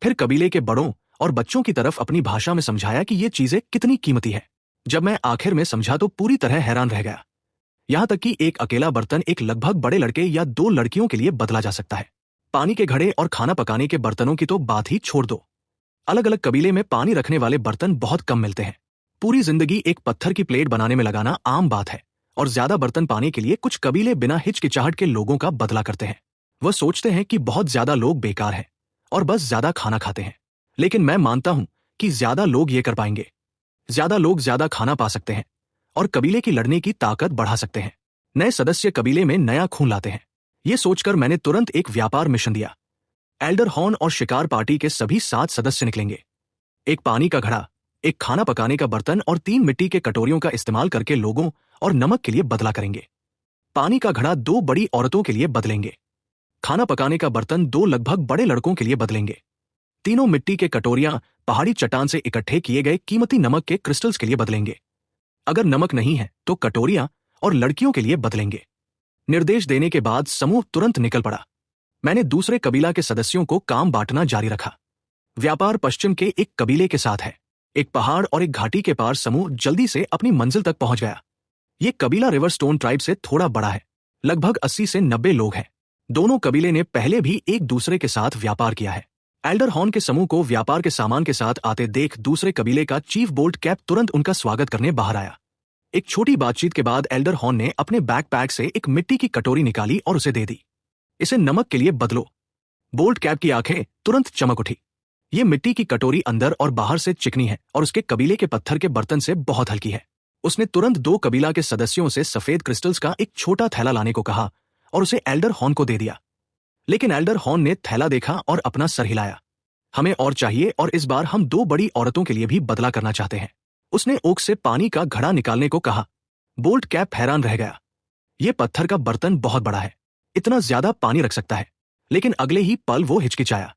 S1: फिर कबीले के बड़ों और बच्चों की तरफ अपनी भाषा में समझाया कि ये चीजें कितनी कीमती है। जब मैं आखिर में समझा तो पूरी तरह हैरान रह गया। यहां तक कि एक अकेला बर्तन एक लगभग बड़े लड़के या 2 लड़कियों के लिए बदला जा सकता है। पानी के घड़े और खाना पकाने के बर्तनों की तो बात ही छोड़ दो। अलग अलग कबीले में पानी रखने वाले बर्तन बहुत कम मिलते हैं। पूरी जिंदगी एक पत्थर की प्लेट बनाने में लगाना आम बात है, और ज्यादा बर्तन पाने के लिए कुछ कबीले बिना हिचकिचाहट के लोगों का बदला करते हैं। वह सोचते हैं कि बहुत ज्यादा लोग बेकार हैं और बस ज्यादा खाना खाते हैं। लेकिन मैं मानता हूं कि ज्यादा लोग ये कर पाएंगे। ज्यादा लोग ज्यादा खाना पा सकते हैं और कबीले की लड़ने की ताकत बढ़ा सकते हैं। नए सदस्य कबीले में नया खून लाते हैं। ये सोचकर मैंने तुरंत एक व्यापार मिशन दिया। एल्डर हॉर्न और शिकार पार्टी के सभी 7 सदस्य निकलेंगे। एक पानी का घड़ा, एक खाना पकाने का बर्तन और 3 मिट्टी के कटोरियों का इस्तेमाल करके लोगों और नमक के लिए बदला करेंगे। पानी का घड़ा 2 बड़ी औरतों के लिए बदलेंगे। खाना पकाने का बर्तन 2 लगभग बड़े लड़कों के लिए बदलेंगे। तीनों मिट्टी के कटोरियां पहाड़ी चट्टान से इकट्ठे किए गए कीमती नमक के क्रिस्टल्स के लिए बदलेंगे। अगर नमक नहीं है तो कटोरियां और लड़कियों के लिए बदलेंगे। निर्देश देने के बाद समूह तुरंत निकल पड़ा। मैंने दूसरे कबीला के सदस्यों को काम बांटना जारी रखा। व्यापार पश्चिम के एक कबीले के साथ है। एक पहाड़ और एक घाटी के पार समूह जल्दी से अपनी मंजिल तक पहुंच गया। ये कबीला रिवर स्टोन ट्राइब से थोड़ा बड़ा है। लगभग 80 से 90 लोग हैं। दोनों कबीले ने पहले भी एक दूसरे के साथ व्यापार किया है। एल्डर हॉर्न के समूह को व्यापार के सामान के साथ आते देख दूसरे कबीले का चीफ बोल्ट कैप तुरंत उनका स्वागत करने बाहर आया। एक छोटी बातचीत के बाद एल्डर हॉर्न ने अपने बैकपैक से एक मिट्टी की कटोरी निकाली और उसे दे दी। इसे नमक के लिए बदलो। बोल्ट कैप की आंखें तुरंत चमक उठी। ये मिट्टी की कटोरी अंदर और बाहर से चिकनी है और उसके कबीले के पत्थर के बर्तन से बहुत हल्की है। उसने तुरंत 2 कबीला के सदस्यों से सफेद क्रिस्टल्स का एक छोटा थैला लाने को कहा और उसे एल्डर हॉर्न को दे दिया। लेकिन एल्डर हॉर्न ने थैला देखा और अपना सर हिलाया। हमें और चाहिए, और इस बार हम 2 बड़ी औरतों के लिए भी बदला करना चाहते हैं। उसने ओक से पानी का घड़ा निकालने को कहा। बोल्ट कैप हैरान रह गया। यह पत्थर का बर्तन बहुत बड़ा है, इतना ज्यादा पानी रख सकता है। लेकिन अगले ही पल वो हिचकिचाया।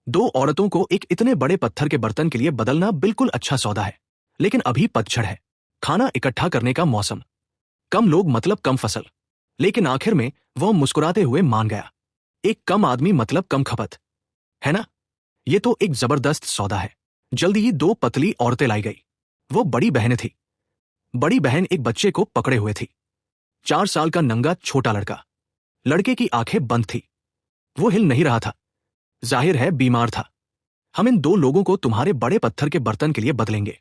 S1: 2 औरतों को एक इतने बड़े पत्थर के बर्तन के लिए बदलना बिल्कुल अच्छा सौदा है। लेकिन अभी पतझड़ है, खाना इकट्ठा करने का मौसम, कम लोग मतलब कम फसल। लेकिन आखिर में वह मुस्कुराते हुए मान गया। एक कम आदमी मतलब कम खपत, है ना? ये तो एक जबरदस्त सौदा है। जल्दी ही 2 पतली औरतें लाई गई। वो बड़ी बहनें थी। बड़ी बहन एक बच्चे को पकड़े हुए थी। 4 साल का नंगा छोटा लड़का। लड़के की आंखें बंद थी, वो हिल नहीं रहा था, जाहिर है बीमार था। हम इन 2 लोगों को तुम्हारे बड़े पत्थर के बर्तन के लिए बदलेंगे।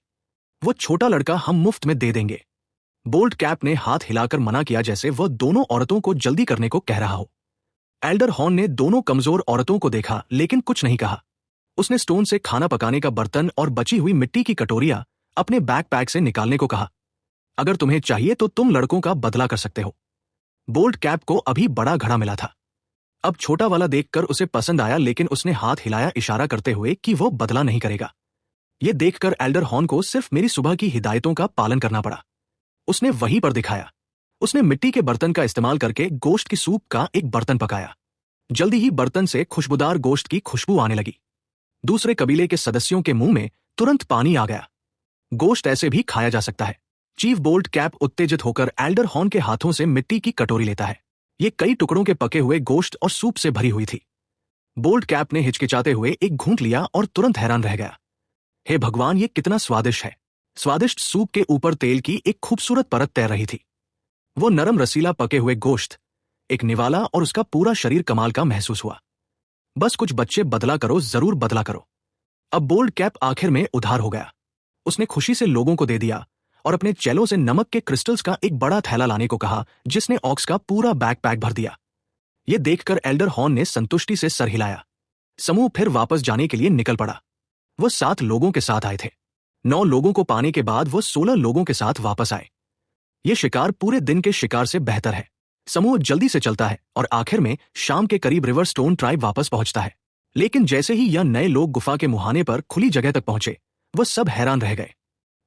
S1: वो छोटा लड़का हम मुफ्त में दे देंगे। बोल्ट कैप ने हाथ हिलाकर मना किया, जैसे वह दोनों औरतों को जल्दी करने को कह रहा हो। एल्डर हॉर्न ने दोनों कमजोर औरतों को देखा लेकिन कुछ नहीं कहा। उसने स्टोन से खाना पकाने का बर्तन और बची हुई मिट्टी की कटोरियां अपने बैकपैक से निकालने को कहा। अगर तुम्हें चाहिए तो तुम लड़कों का बदला कर सकते हो। बोल्ट कैप को अभी बड़ा घड़ा मिला था। अब छोटा वाला देखकर उसे पसंद आया, लेकिन उसने हाथ हिलाया इशारा करते हुए कि वो बदला नहीं करेगा। यह देखकर एल्डर हॉर्न को सिर्फ मेरी सुबह की हिदायतों का पालन करना पड़ा। उसने वहीं पर दिखाया। उसने मिट्टी के बर्तन का इस्तेमाल करके गोश्त की सूप का एक बर्तन पकाया। जल्दी ही बर्तन से खुशबूदार गोश्त की खुशबू आने लगी। दूसरे कबीले के सदस्यों के मुंह में तुरंत पानी आ गया। गोश्त ऐसे भी खाया जा सकता है। चीफ बोल्ट कैप उत्तेजित होकर एल्डर हॉर्न के हाथों से मिट्टी की कटोरी लेता है। ये कई टुकड़ों के पके हुए गोश्त और सूप से भरी हुई थी। बोल्ट कैप ने हिचकिचाते हुए एक घूंट लिया और तुरंत हैरान रह गया। हे भगवान, ये कितना स्वादिष्ट है। स्वादिष्ट सूप के ऊपर तेल की एक खूबसूरत परत तैर रही थी। वो नरम रसीला पके हुए गोश्त, एक निवाला और उसका पूरा शरीर कमाल का महसूस हुआ। बस कुछ बच्चे बदला करो, जरूर बदला करो। अब बोल्ट कैप आखिर में उधार हो गया। उसने खुशी से लोगों को दे दिया और अपने चेलों से नमक के क्रिस्टल्स का एक बड़ा थैला लाने को कहा, जिसने ऑक्स का पूरा बैकपैक भर दिया। यह देखकर एल्डर हॉर्न ने संतुष्टि से सर हिलाया। समूह फिर वापस जाने के लिए निकल पड़ा। वो 7 लोगों के साथ आए थे। 9 लोगों को पाने के बाद वो 16 लोगों के साथ वापस आए। ये शिकार पूरे दिन के शिकार से बेहतर है। समूह जल्दी से चलता है और आखिर में शाम के करीब रिवर स्टोन ट्राइब वापस पहुंचता है। लेकिन जैसे ही यह नए लोग गुफा के मुहाने पर खुली जगह तक पहुंचे, वो सब हैरान रह गए।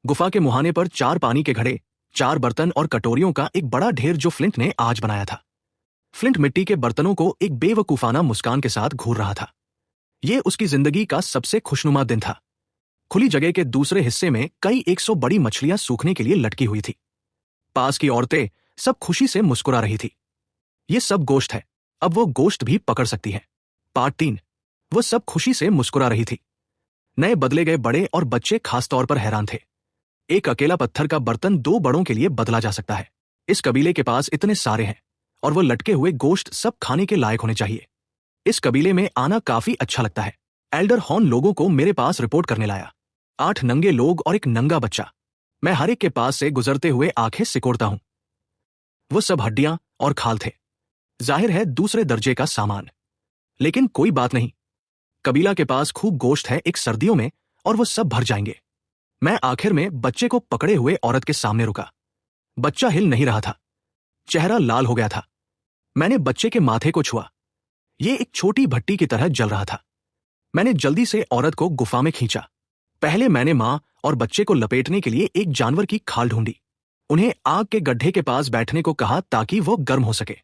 S1: गुफा के मुहाने पर 4 पानी के घड़े, 4 बर्तन और कटोरियों का एक बड़ा ढेर जो फ्लिंट ने आज बनाया था। फ्लिंट मिट्टी के बर्तनों को एक बेवकूफाना मुस्कान के साथ घूर रहा था। यह उसकी जिंदगी का सबसे खुशनुमा दिन था। खुली जगह के दूसरे हिस्से में कई 100 बड़ी मछलियां सूखने के लिए लटकी हुई थी। पास की औरतें सब खुशी से मुस्कुरा रही थी। ये सब गोश्त है, अब वो गोश्त भी पकड़ सकती है। पार्ट 3। वो सब खुशी से मुस्कुरा रही थी। नए बदले गए बड़े और बच्चे खासतौर पर हैरान थे। एक अकेला पत्थर का बर्तन 2 बड़ों के लिए बदला जा सकता है। इस कबीले के पास इतने सारे हैं और वो लटके हुए गोश्त सब खाने के लायक होने चाहिए। इस कबीले में आना काफी अच्छा लगता है। एल्डर हॉर्न लोगों को मेरे पास रिपोर्ट करने लाया। 8 नंगे लोग और एक नंगा बच्चा। मैं हर एक के पास से गुजरते हुए आंखें सिकोड़ता हूं। वो सब हड्डियां और खाल थे। जाहिर है दूसरे दर्जे का सामान। लेकिन कोई बात नहीं, कबीला के पास खूब गोश्त है एक सर्दियों में, और वो सब भर जाएंगे। मैं आखिर में बच्चे को पकड़े हुए औरत के सामने रुका। बच्चा हिल नहीं रहा था, चेहरा लाल हो गया था। मैंने बच्चे के माथे को छुआ। ये एक छोटी भट्टी की तरह जल रहा था। मैंने जल्दी से औरत को गुफा में खींचा। पहले मैंने मां और बच्चे को लपेटने के लिए एक जानवर की खाल ढूंढी। उन्हें आग के गड्ढे के पास बैठने को कहा ताकि वो गर्म हो सके।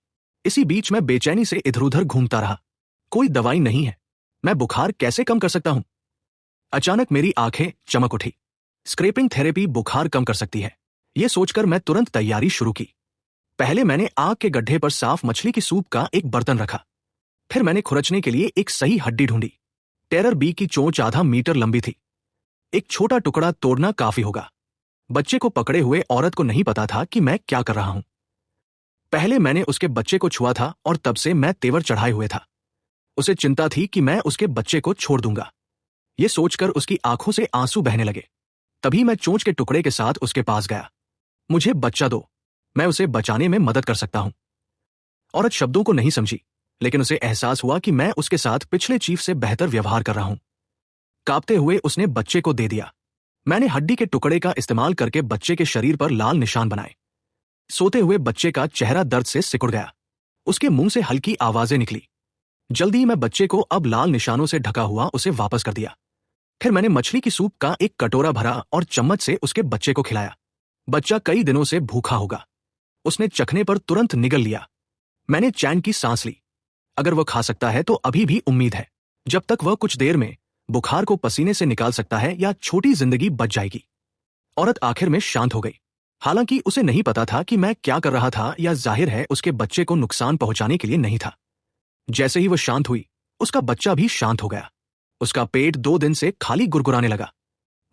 S1: इसी बीच मैं बेचैनी से इधर उधर घूमता रहा। कोई दवाई नहीं है, मैं बुखार कैसे कम कर सकता हूं? अचानक मेरी आंखें चमक उठी। स्क्रैपिंग थेरेपी बुखार कम कर सकती है। यह सोचकर मैं तुरंत तैयारी शुरू की। पहले मैंने आग के गड्ढे पर साफ मछली की सूप का एक बर्तन रखा। फिर मैंने खुरचने के लिए एक सही हड्डी ढूंढी। टेरर बी की चोंच आधा मीटर लंबी थी। एक छोटा टुकड़ा तोड़ना काफी होगा। बच्चे को पकड़े हुए औरत को नहीं पता था कि मैं क्या कर रहा हूं। पहले मैंने उसके बच्चे को छुआ था और तब से मैं तेवर चढ़ाए हुए था। उसे चिंता थी कि मैं उसके बच्चे को छोड़ दूंगा। यह सोचकर उसकी आंखों से आंसू बहने लगे। तभी मैं चोंच के टुकड़े के साथ उसके पास गया। मुझे बच्चा दो, मैं उसे बचाने में मदद कर सकता हूं। औरत शब्दों को नहीं समझी, लेकिन उसे एहसास हुआ कि मैं उसके साथ पिछले चीफ से बेहतर व्यवहार कर रहा हूं। कांपते हुए उसने बच्चे को दे दिया। मैंने हड्डी के टुकड़े का इस्तेमाल करके बच्चे के शरीर पर लाल निशान बनाए। सोते हुए बच्चे का चेहरा दर्द से सिकुड़ गया। उसके मुंह से हल्की आवाजें निकली। जल्दी ही मैं बच्चे को अब लाल निशानों से ढका हुआ उसे वापस कर दिया। फिर मैंने मछली की सूप का एक कटोरा भरा और चम्मच से उसके बच्चे को खिलाया। बच्चा कई दिनों से भूखा होगा। उसने चखने पर तुरंत निगल लिया। मैंने चैन की सांस ली। अगर वह खा सकता है तो अभी भी उम्मीद है। जब तक वह कुछ देर में बुखार को पसीने से निकाल सकता है या छोटी जिंदगी बच जाएगी। औरत आखिर में शांत हो गई। हालांकि उसे नहीं पता था कि मैं क्या कर रहा था, या जाहिर है उसके बच्चे को नुकसान पहुंचाने के लिए नहीं था। जैसे ही वह शांत हुई, उसका बच्चा भी शांत हो गया। उसका पेट 2 दिन से खाली गुरगुराने लगा।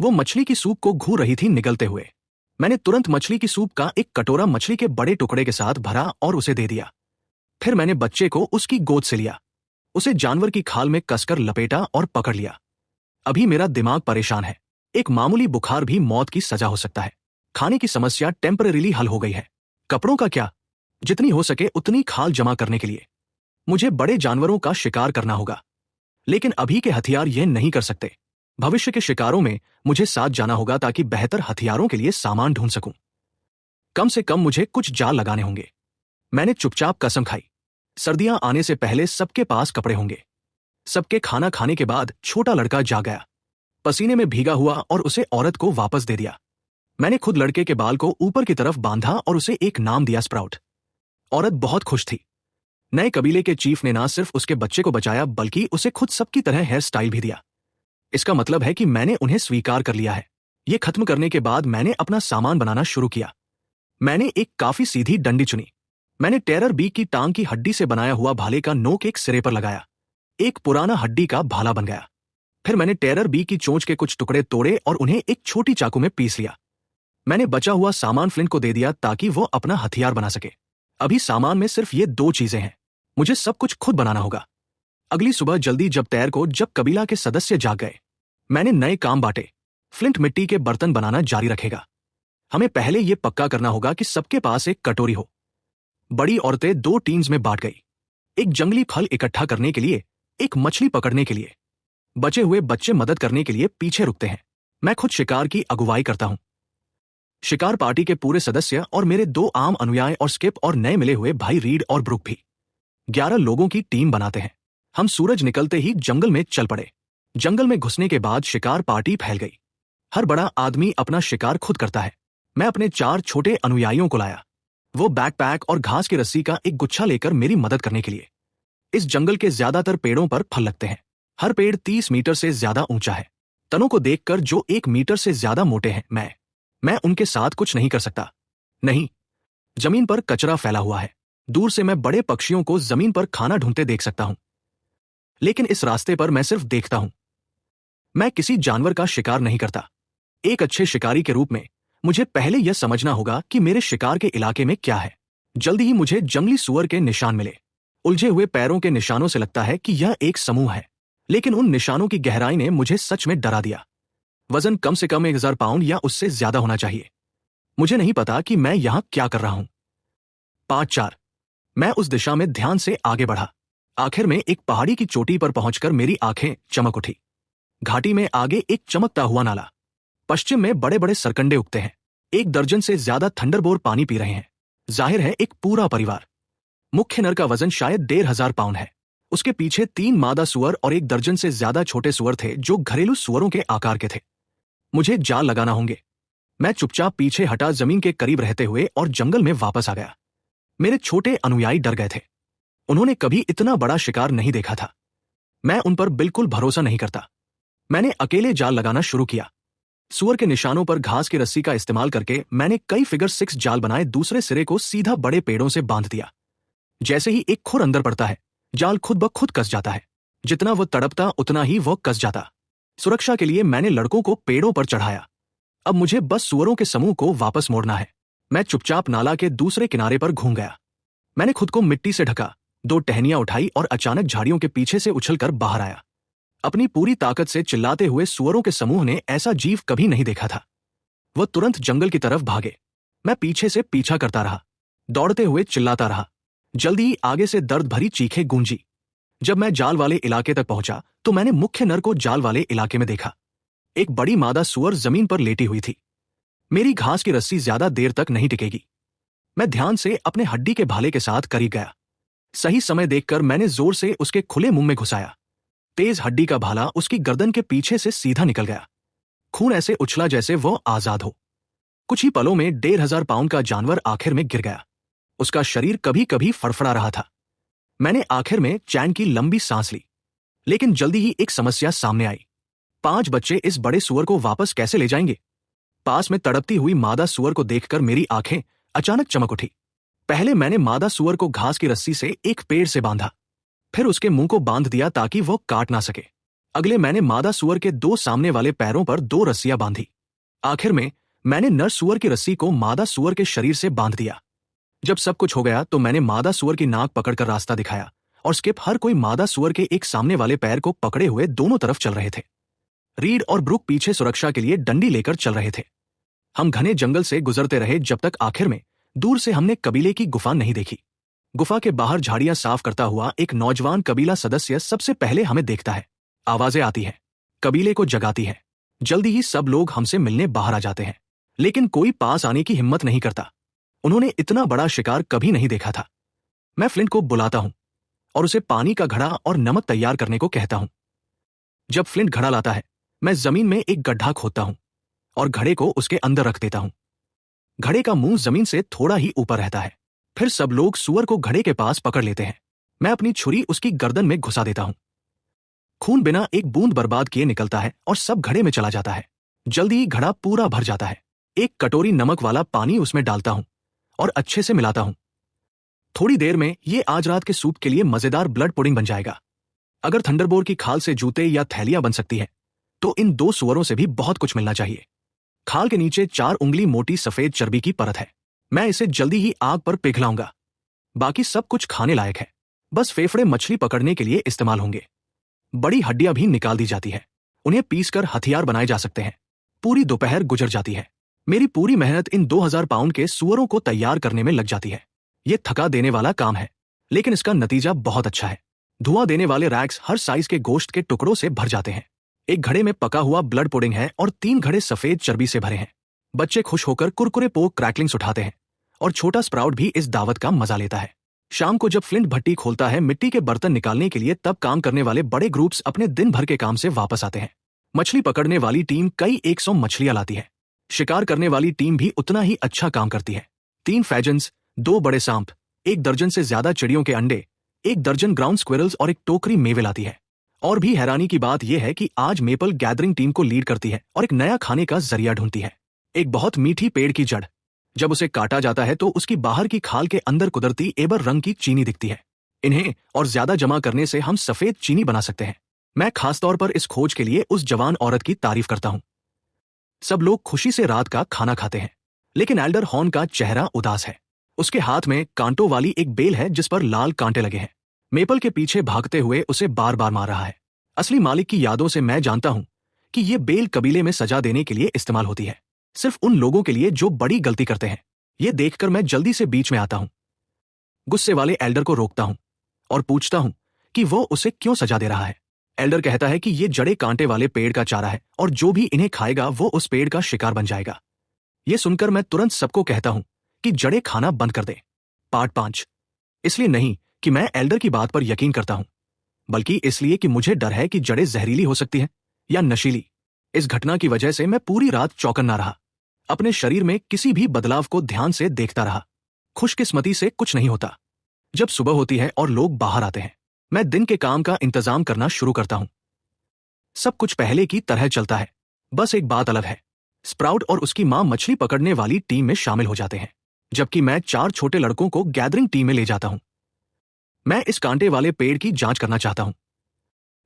S1: वो मछली की सूप को घूर रही थी निगलते हुए। मैंने तुरंत मछली की सूप का एक कटोरा मछली के बड़े टुकड़े के साथ भरा और उसे दे दिया। फिर मैंने बच्चे को उसकी गोद से लिया, उसे जानवर की खाल में कसकर लपेटा और पकड़ लिया। अभी मेरा दिमाग परेशान है। एक मामूली बुखार भी मौत की सजा हो सकता है। खाने की समस्या टेम्परेरीली हल हो गई है। कपड़ों का क्या? जितनी हो सके उतनी खाल जमा करने के लिए मुझे बड़े जानवरों का शिकार करना होगा। लेकिन अभी के हथियार यह नहीं कर सकते। भविष्य के शिकारों में मुझे साथ जाना होगा ताकि बेहतर हथियारों के लिए सामान ढूंढ सकूं। कम से कम मुझे कुछ जाल लगाने होंगे। मैंने चुपचाप कसम खाई। सर्दियां आने से पहले सबके पास कपड़े होंगे। सबके खाना खाने के बाद छोटा लड़का जाग गया, पसीने में भीगा हुआ, और उसे औरत को वापस दे दिया। मैंने खुद लड़के के बाल को ऊपर की तरफ बांधा और उसे एक नाम दिया, स्प्राउट। औरत बहुत खुश थी। नए कबीले के चीफ ने ना सिर्फ उसके बच्चे को बचाया बल्कि उसे खुद सबकी तरह हेयर स्टाइल भी दिया। इसका मतलब है कि मैंने उन्हें स्वीकार कर लिया है। ये खत्म करने के बाद मैंने अपना सामान बनाना शुरू किया। मैंने एक काफी सीधी डंडी चुनी। मैंने टेरर बी की टांग की हड्डी से बनाया हुआ भाले का नोक एक सिरे पर लगाया। एक पुराना हड्डी का भाला बन गया। फिर मैंने टेरर बी की चोंच के कुछ टुकड़े तोड़े और उन्हें एक छोटी चाकू में पीस लिया। मैंने बचा हुआ सामान फ्लिंट को दे दिया ताकि वो अपना हथियार बना सके। अभी सामान में सिर्फ ये 2 चीजें हैं। मुझे सब कुछ खुद बनाना होगा। अगली सुबह जल्दी जब कबीला के सदस्य जाग गए, मैंने नए काम बांटे। फ्लिंट मिट्टी के बर्तन बनाना जारी रखेगा। हमें पहले यह पक्का करना होगा कि सबके पास एक कटोरी हो। बड़ी औरतें 2 टीम्स में बांट गई, एक जंगली फल इकट्ठा करने के लिए, एक मछली पकड़ने के लिए। बचे हुए बच्चे मदद करने के लिए पीछे रुकते हैं। मैं खुद शिकार की अगुवाई करता हूं। शिकार पार्टी के पूरे सदस्य और मेरे 2 आम अनुयायी और स्किप और नए मिले हुए भाई रीड और ब्रुक भी 11 लोगों की टीम बनाते हैं। हम सूरज निकलते ही जंगल में चल पड़े। जंगल में घुसने के बाद शिकार पार्टी फैल गई। हर बड़ा आदमी अपना शिकार खुद करता है। मैं अपने 4 छोटे अनुयायियों को लाया। वो बैकपैक और घास की रस्सी का एक गुच्छा लेकर मेरी मदद करने के लिए। इस जंगल के ज्यादातर पेड़ों पर फल लगते हैं। हर पेड़ 30 मीटर से ज्यादा ऊंचा है। तनों को देखकर जो 1 मीटर से ज्यादा मोटे हैं, मैं उनके साथ कुछ नहीं कर सकता। नहीं, जमीन पर कचरा फैला हुआ है। दूर से मैं बड़े पक्षियों को जमीन पर खाना ढूंढते देख सकता हूं, लेकिन इस रास्ते पर मैं सिर्फ देखता हूं। मैं किसी जानवर का शिकार नहीं करता। एक अच्छे शिकारी के रूप में मुझे पहले यह समझना होगा कि मेरे शिकार के इलाके में क्या है। जल्दी ही मुझे जंगली सुअर के निशान मिले। उलझे हुए पैरों के निशानों से लगता है कि यह एक समूह है, लेकिन उन निशानों की गहराई ने मुझे सच में डरा दिया। वजन कम से कम 1000 पाउंड या उससे ज्यादा होना चाहिए। मुझे नहीं पता कि मैं यहां क्या कर रहा हूं। 5-4। मैं उस दिशा में ध्यान से आगे बढ़ा। आखिर में एक पहाड़ी की चोटी पर पहुंचकर मेरी आंखें चमक उठी। घाटी में आगे एक चमकता हुआ नाला। पश्चिम में बड़े बड़े सरकंडे उगते हैं। 1 दर्जन से ज्यादा थंडरबोर पानी पी रहे हैं। जाहिर है एक पूरा परिवार। मुख्य नर का वजन शायद 1500 पाउंड है। उसके पीछे 3 मादा सुअर और 1 दर्जन से ज्यादा छोटे सुअर थे जो घरेलू सुअरों के आकार के थे। मुझे जाल लगाना होंगे। मैं चुपचाप पीछे हटा जमीन के करीब रहते हुए और जंगल में वापस आ गया। मेरे छोटे अनुयायी डर गए थे। उन्होंने कभी इतना बड़ा शिकार नहीं देखा था। मैं उन पर बिल्कुल भरोसा नहीं करता। मैंने अकेले जाल लगाना शुरू किया। सुअर के निशानों पर घास की रस्सी का इस्तेमाल करके मैंने कई फिगर 6 जाल बनाए। दूसरे सिरे को सीधा बड़े पेड़ों से बांध दिया। जैसे ही एक खुर अंदर पड़ता है, जाल खुद ब खुद कस जाता है। जितना वह तड़पता उतना ही वह कस जाता। सुरक्षा के लिए मैंने लड़कों को पेड़ों पर चढ़ाया। अब मुझे बस सुअरों के समूह को वापस मोड़ना है। मैं चुपचाप नाला के दूसरे किनारे पर घूम गया। मैंने खुद को मिट्टी से ढका, 2 टहनियां उठाई और अचानक झाड़ियों के पीछे से उछलकर बाहर आया। अपनी पूरी ताकत से चिल्लाते हुए सुअरों के समूह ने ऐसा जीव कभी नहीं देखा था। वह तुरंत जंगल की तरफ भागे। मैं पीछे से पीछा करता रहा, दौड़ते हुए चिल्लाता रहा। जल्दी ही आगे से दर्द भरी चीखें गूंजी। जब मैं जाल वाले इलाके तक पहुंचा तो मैंने मुख्य नर को जाल वाले इलाके में देखा। एक बड़ी मादा सूअर जमीन पर लेटी हुई थी। मेरी घास की रस्सी ज्यादा देर तक नहीं टिकेगी। मैं ध्यान से अपने हड्डी के भाले के साथ करीब गया। सही समय देखकर मैंने जोर से उसके खुले मुंह में घुसाया। तेज हड्डी का भाला उसकी गर्दन के पीछे से सीधा निकल गया। खून ऐसे उछला जैसे वह आजाद हो। कुछ ही पलों में 1500 पाउंड का जानवर आखिर में गिर गया। उसका शरीर कभी कभी फड़फड़ा रहा था। मैंने आखिर में चैन की लंबी सांस ली। लेकिन जल्दी ही एक समस्या सामने आई। 5 बच्चे इस बड़े सुअर को वापस कैसे ले जाएंगे? पास में तड़पती हुई मादा सुअर को देखकर मेरी आंखें अचानक चमक उठी। पहले मैंने मादा सुअर को घास की रस्सी से एक पेड़ से बांधा, फिर उसके मुंह को बांध दिया ताकि वह काट ना सके। अगले मैंने मादा सुअर के 2 सामने वाले पैरों पर 2 रस्सियां बांधी। आखिर में मैंने नर सुअर की रस्सी को मादा सुअर के शरीर से बांध दिया। जब सब कुछ हो गया तो मैंने मादा सुअर की नाक पकड़कर रास्ता दिखाया और स्किप हर कोई मादा सुअर के एक सामने वाले पैर को पकड़े हुए दोनों तरफ चल रहे थे। रीड और ब्रुक पीछे सुरक्षा के लिए डंडी लेकर चल रहे थे। हम घने जंगल से गुजरते रहे जब तक आखिर में दूर से हमने कबीले की गुफा नहीं देखी। गुफा के बाहर झाड़ियां साफ करता हुआ एक नौजवान कबीला सदस्य सबसे पहले हमें देखता है। आवाजें आती हैं, कबीले को जगाती है। जल्दी ही सब लोग हमसे मिलने बाहर आ जाते हैं, लेकिन कोई पास आने की हिम्मत नहीं करता। उन्होंने इतना बड़ा शिकार कभी नहीं देखा था। मैं फ्लिंट को बुलाता हूं और उसे पानी का घड़ा और नमक तैयार करने को कहता हूं। जब फ्लिंट घड़ा लाता है, मैं जमीन में एक गड्ढा खोदता हूं और घड़े को उसके अंदर रख देता हूं। घड़े का मुंह जमीन से थोड़ा ही ऊपर रहता है। फिर सब लोग सुअर को घड़े के पास पकड़ लेते हैं। मैं अपनी छुरी उसकी गर्दन में घुसा देता हूं। खून बिना एक बूंद बर्बाद किए निकलता है और सब घड़े में चला जाता है। जल्दी ही घड़ा पूरा भर जाता है। एक कटोरी नमक वाला पानी उसमें डालता हूं और अच्छे से मिलाता हूं। थोड़ी देर में ये आज रात के सूप के लिए मजेदार ब्लड पुडिंग बन जाएगा। अगर थंडरबोर की खाल से जूते या थैलियां बन सकती है तो इन 2 सुअरों से भी बहुत कुछ मिलना चाहिए। खाल के नीचे 4 उंगली मोटी सफेद चर्बी की परत है। मैं इसे जल्दी ही आग पर पिघलाऊंगा। बाकी सब कुछ खाने लायक है, बस फेफड़े मछली पकड़ने के लिए इस्तेमाल होंगे। बड़ी हड्डियां भी निकाल दी जाती है। उन्हें पीसकर हथियार बनाए जा सकते हैं। पूरी दोपहर गुजर जाती है। मेरी पूरी मेहनत इन 2000 पाउंड के सुअरों को तैयार करने में लग जाती है। ये थका देने वाला काम है, लेकिन इसका नतीजा बहुत अच्छा है। धुआं देने वाले रैक्स हर साइज के गोश्त के टुकड़ों से भर जाते हैं। एक घड़े में पका हुआ ब्लड पुडिंग है और 3 घड़े सफेद चर्बी से भरे हैं। बच्चे खुश होकर कुरकुरे पोक क्रैकलिंग्स उठाते हैं और छोटा स्प्राउट भी इस दावत का मजा लेता है। शाम को जब फ्लिंट भट्टी खोलता है मिट्टी के बर्तन निकालने के लिए, तब काम करने वाले बड़े ग्रुप्स अपने दिन भर के काम से वापस आते हैं। मछली पकड़ने वाली टीम कई 100 मछलियां लाती है। शिकार करने वाली टीम भी उतना ही अच्छा काम करती है। 3 फैजन्स, 2 बड़े सांप, 1 दर्जन से ज्यादा चिड़ियों के अंडे, 1 दर्जन ग्राउंड स्क्विरल्स और 1 टोकरी मेवे लाती है। और भी हैरानी की बात यह है कि आज मेपल गैदरिंग टीम को लीड करती है और एक नया खाने का जरिया ढूंढती है। एक बहुत मीठी पेड़ की जड़। जब उसे काटा जाता है तो उसकी बाहर की खाल के अंदर कुदरती एबर रंग की चीनी दिखती है। इन्हें और ज्यादा जमा करने से हम सफेद चीनी बना सकते हैं। मैं खासतौर पर इस खोज के लिए उस जवान औरत की तारीफ करता हूं। सब लोग खुशी से रात का खाना खाते हैं, लेकिन एल्डर हॉर्न का चेहरा उदास है। उसके हाथ में कांटों वाली एक बेल है जिस पर लाल कांटे लगे हैं। मेपल के पीछे भागते हुए उसे बार बार मार रहा है। असली मालिक की यादों से मैं जानता हूं कि ये बेल कबीले में सजा देने के लिए इस्तेमाल होती है, सिर्फ उन लोगों के लिए जो बड़ी गलती करते हैं। ये देखकर मैं जल्दी से बीच में आता हूं। गुस्से वाले एल्डर को रोकता हूं और पूछता हूं कि वो उसे क्यों सजा दे रहा है। एल्डर कहता है कि ये जड़े कांटे वाले पेड़ का चारा है और जो भी इन्हें खाएगा वो उस पेड़ का शिकार बन जाएगा। ये सुनकर मैं तुरंत सबको कहता हूं कि जड़े खाना बंद कर दे। पार्ट 5। इसलिए नहीं कि मैं एल्डर की बात पर यकीन करता हूं, बल्कि इसलिए कि मुझे डर है कि जड़ें जहरीली हो सकती हैं या नशीली। इस घटना की वजह से मैं पूरी रात चौकन्ना रहा। अपने शरीर में किसी भी बदलाव को ध्यान से देखता रहा। खुशकिस्मती से कुछ नहीं होता। जब सुबह होती है और लोग बाहर आते हैं, मैं दिन के काम का इंतजाम करना शुरू करता हूं। सब कुछ पहले की तरह चलता है, बस एक बात अलग है। स्प्राउट और उसकी मां मछली पकड़ने वाली टीम में शामिल हो जाते हैं, जबकि मैं 4 छोटे लड़कों को गैदरिंग टीम में ले जाता हूं। मैं इस कांटे वाले पेड़ की जांच करना चाहता हूं,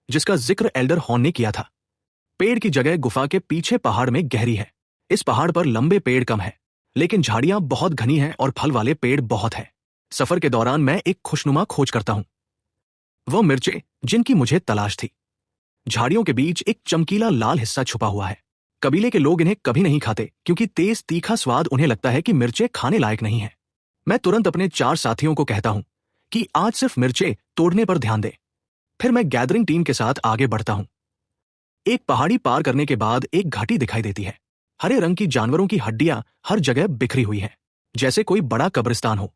S1: जिसका जिक्र एल्डर हॉर्न ने किया था। पेड़ की जगह गुफा के पीछे पहाड़ में गहरी है। इस पहाड़ पर लंबे पेड़ कम है, लेकिन झाड़ियां बहुत घनी हैं और फल वाले पेड़ बहुत हैं। सफर के दौरान मैं एक खुशनुमा खोज करता हूं, वो मिर्चें जिनकी मुझे तलाश थी। झाड़ियों के बीच एक चमकीला लाल हिस्सा छुपा हुआ है। कबीले के लोग इन्हें कभी नहीं खाते क्योंकि तेज तीखा स्वाद उन्हें लगता है कि मिर्चें खाने लायक नहीं है। मैं तुरंत अपने 4 साथियों को कहता हूं कि आज सिर्फ मिर्चें तोड़ने पर ध्यान दे। फिर मैं गैदरिंग टीम के साथ आगे बढ़ता हूं। एक पहाड़ी पार करने के बाद एक घाटी दिखाई देती है। हरे रंग की जानवरों की हड्डियां हर जगह बिखरी हुई हैं, जैसे कोई बड़ा कब्रिस्तान हो।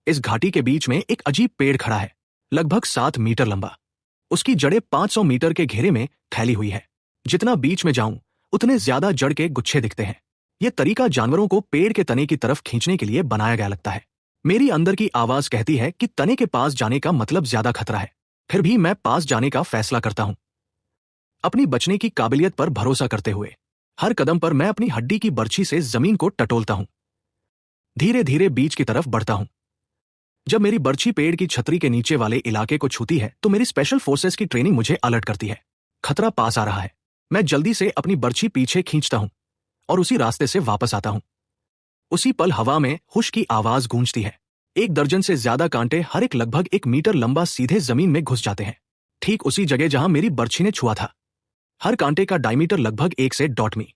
S1: इस घाटी के बीच में एक अजीब पेड़ खड़ा है, लगभग 7 मीटर लंबा। उसकी जड़ें 500 मीटर के घेरे में फैली हुई है। जितना बीच में जाऊं उतने ज्यादा जड़ के गुच्छे दिखते हैं। यह तरीका जानवरों को पेड़ के तने की तरफ खींचने के लिए बनाया गया लगता है। मेरी अंदर की आवाज कहती है कि तने के पास जाने का मतलब ज्यादा खतरा है। फिर भी मैं पास जाने का फैसला करता हूं, अपनी बचने की काबिलियत पर भरोसा करते हुए। हर कदम पर मैं अपनी हड्डी की बर्छी से जमीन को टटोलता हूं। धीरे धीरे बीच की तरफ बढ़ता हूं। जब मेरी बर्छी पेड़ की छतरी के नीचे वाले इलाके को छूती है तो मेरी स्पेशल फोर्सेस की ट्रेनिंग मुझे अलर्ट करती है। खतरा पास आ रहा है। मैं जल्दी से अपनी बर्छी पीछे खींचता हूं और उसी रास्ते से वापस आता हूं। उसी पल हवा में हुश की आवाज गूंजती है। 1 दर्जन से ज्यादा कांटे हर एक लगभग 1 मीटर लंबा सीधे जमीन में घुस जाते हैं, ठीक उसी जगह जहां मेरी बर्छी ने छुआ था। हर कांटे का डायमीटर लगभग 1 से 1.5 मी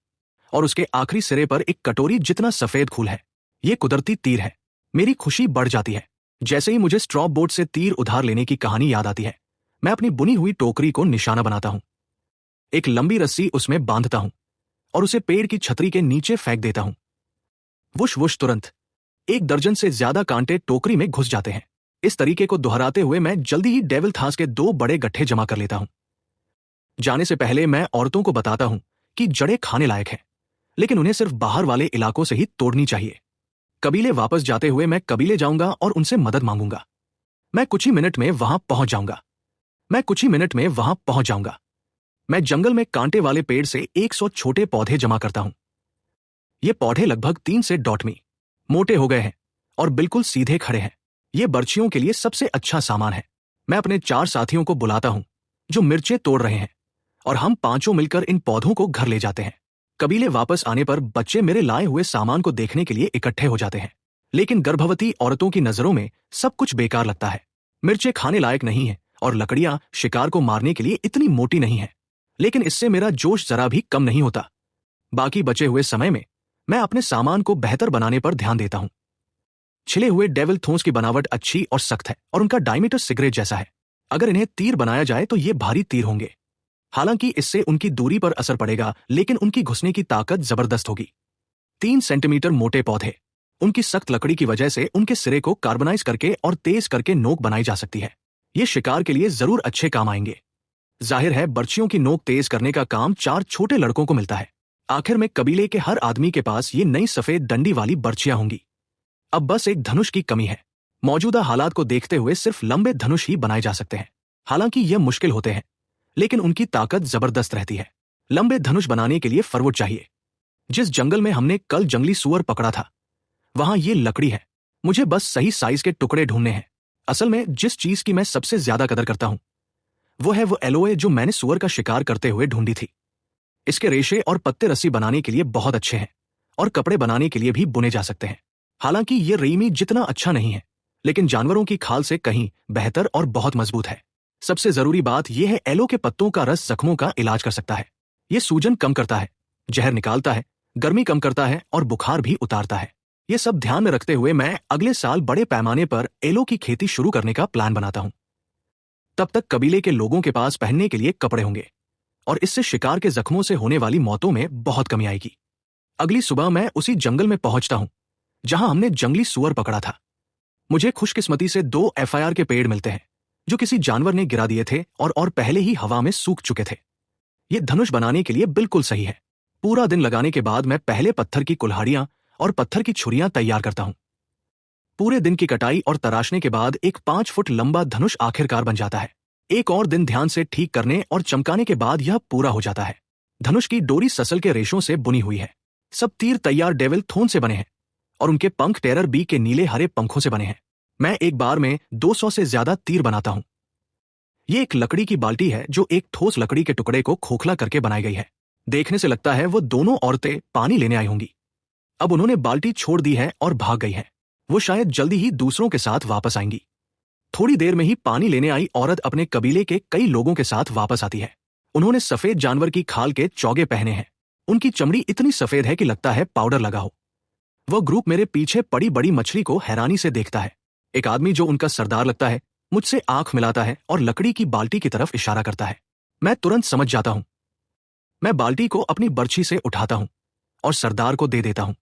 S1: और उसके आखिरी सिरे पर एक कटोरी जितना सफेद खूल है। ये कुदरती तीर है। मेरी खुशी बढ़ जाती है। जैसे ही मुझे स्ट्रॉ बोट से तीर उधार लेने की कहानी याद आती है, मैं अपनी बुनी हुई टोकरी को निशाना बनाता हूं। एक लंबी रस्सी उसमें बांधता हूं और उसे पेड़ की छतरी के नीचे फेंक देता हूं। वुश वुश, तुरंत 1 दर्जन से ज्यादा कांटे टोकरी में घुस जाते हैं। इस तरीके को दोहराते हुए मैं जल्दी ही डेविल थास के 2 बड़े गट्ठे जमा कर लेता हूं। जाने से पहले मैं औरतों को बताता हूं कि जड़ें खाने लायक हैं, लेकिन उन्हें सिर्फ बाहर वाले इलाकों से ही तोड़नी चाहिए। कबीले वापस जाते हुए मैं कबीले जाऊंगा और उनसे मदद मांगूंगा। मैं कुछ ही मिनट में वहां पहुंच जाऊंगा। मैं जंगल में कांटे वाले पेड़ से 100 छोटे पौधे जमा करता हूं। ये पौधे लगभग 3 से 1.5 मी मोटे हो गए हैं और बिल्कुल सीधे खड़े हैं। ये बर्छियों के लिए सबसे अच्छा सामान है। मैं अपने 4 साथियों को बुलाता हूं जो मिर्चें तोड़ रहे हैं और हम पांचों मिलकर इन पौधों को घर ले जाते हैं। कबीले वापस आने पर बच्चे मेरे लाए हुए सामान को देखने के लिए इकट्ठे हो जाते हैं, लेकिन गर्भवती औरतों की नजरों में सब कुछ बेकार लगता है। मिर्चें खाने लायक नहीं है और लकड़ियां शिकार को मारने के लिए इतनी मोटी नहीं है, लेकिन इससे मेरा जोश जरा भी कम नहीं होता। बाकी बचे हुए समय में मैं अपने सामान को बेहतर बनाने पर ध्यान देता हूं। छिले हुए डेविल थोंस की बनावट अच्छी और सख्त है और उनका डायमीटर सिगरेट जैसा है। अगर इन्हें तीर बनाया जाए तो ये भारी तीर होंगे। हालांकि इससे उनकी दूरी पर असर पड़ेगा, लेकिन उनकी घुसने की ताकत जबरदस्त होगी। 3 सेंटीमीटर मोटे पौधे। उनकी सख्त लकड़ी की वजह से उनके सिरे को कार्बनाइज करके और तेज करके नोक बनाई जा सकती है। ये शिकार के लिए जरूर अच्छे काम आएंगे। जाहिर है बर्छियों की नोक तेज करने का काम 4 छोटे लड़कों को मिलता है। आखिर में कबीले के हर आदमी के पास ये नई सफेद डंडी वाली बर्छियां होंगी। अब बस एक धनुष की कमी है। मौजूदा हालात को देखते हुए सिर्फ लंबे धनुष ही बनाए जा सकते हैं। हालांकि यह मुश्किल होते हैं, लेकिन उनकी ताकत जबरदस्त रहती है। लंबे धनुष बनाने के लिए फरवुड चाहिए। जिस जंगल में हमने कल जंगली सुअर पकड़ा था, वहां ये लकड़ी है। मुझे बस सही साइज के टुकड़े ढूंढने हैं। असल में जिस चीज की मैं सबसे ज्यादा कदर करता हूं, वो है वो एलोए जो मैंने सुअर का शिकार करते हुए ढूंढी थी। इसके रेशे और पत्ते रस्सी बनाने के लिए बहुत अच्छे हैं और कपड़े बनाने के लिए भी बुने जा सकते हैं। हालांकि ये रेमी जितना अच्छा नहीं है, लेकिन जानवरों की खाल से कहीं बेहतर और बहुत मजबूत है। सबसे जरूरी बात यह है एलो के पत्तों का रस जख्मों का इलाज कर सकता है। ये सूजन कम करता है, जहर निकालता है, गर्मी कम करता है और बुखार भी उतारता है। ये सब ध्यान में रखते हुए मैं अगले साल बड़े पैमाने पर एलो की खेती शुरू करने का प्लान बनाता हूं। तब तक कबीले के लोगों के पास पहनने के लिए कपड़े होंगे और इससे शिकार के जख्मों से होने वाली मौतों में बहुत कमी आएगी। अगली सुबह मैं उसी जंगल में पहुंचता हूं जहां हमने जंगली सुअर पकड़ा था। मुझे खुशकिस्मती से 2 FIR के पेड़ मिलते हैं जो किसी जानवर ने गिरा दिए थे और पहले ही हवा में सूख चुके थे। ये धनुष बनाने के लिए बिल्कुल सही है। पूरा दिन लगाने के बाद मैं पहले पत्थर की कुल्हाड़ियां और पत्थर की छुरियां तैयार करता हूं। पूरे दिन की कटाई और तराशने के बाद एक 5 फुट लंबा धनुष आखिरकार बन जाता है। एक और दिन ध्यान से ठीक करने और चमकाने के बाद यह पूरा हो जाता है। धनुष की डोरी ससल के रेशों से बुनी हुई है। सब तीर तैयार डेविल थोन से बने हैं और उनके पंख टेरर बी के नीले हरे पंखों से बने हैं। मैं एक बार में 200 से ज्यादा तीर बनाता हूं। यह एक लकड़ी की बाल्टी है जो एक ठोस लकड़ी के टुकड़े को खोखला करके बनाई गई है। देखने से लगता है वो दोनों औरतें पानी लेने आई होंगी। अब उन्होंने बाल्टी छोड़ दी है और भाग गई हैं। वो शायद जल्दी ही दूसरों के साथ वापस आएंगी। थोड़ी देर में ही पानी लेने आई औरत अपने कबीले के कई लोगों के साथ वापस आती है। उन्होंने सफेद जानवर की खाल के चौगे पहने हैं। उनकी चमड़ी इतनी सफेद है कि लगता है पाउडर लगा हो। वह ग्रुप मेरे पीछे पड़ी बड़ी मछली को हैरानी से देखता है। एक आदमी जो उनका सरदार लगता है मुझसे आंख मिलाता है और लकड़ी की बाल्टी की तरफ इशारा करता है। मैं तुरंत समझ जाता हूं। मैं बाल्टी को अपनी बर्छी से उठाता हूं और सरदार को दे देता हूं।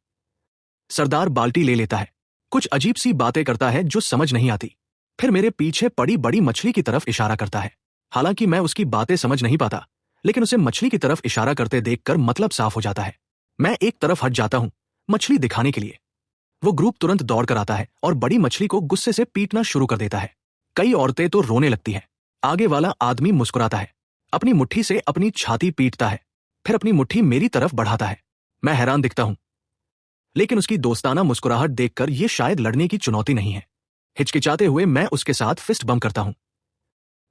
S1: सरदार बाल्टी ले लेता है, कुछ अजीब सी बातें करता है जो समझ नहीं आती, फिर मेरे पीछे पड़ी बड़ी मछली की तरफ इशारा करता है। हालांकि मैं उसकी बातें समझ नहीं पाता, लेकिन उसे मछली की तरफ इशारा करते देखकर मतलब साफ हो जाता है। मैं एक तरफ हट जाता हूं मछली दिखाने के लिए। वो ग्रुप तुरंत दौड़ कर आता है और बड़ी मछली को गुस्से से पीटना शुरू कर देता है। कई औरतें तो रोने लगती हैं। आगे वाला आदमी मुस्कुराता है, अपनी मुट्ठी से अपनी छाती पीटता है, फिर अपनी मुट्ठी मेरी तरफ बढ़ाता है। मैं हैरान दिखता हूं, लेकिन उसकी दोस्ताना मुस्कुराहट देखकर यह शायद लड़ने की चुनौती नहीं है। हिचकिचाते हुए मैं उसके साथ फिस्ट बम करता हूं।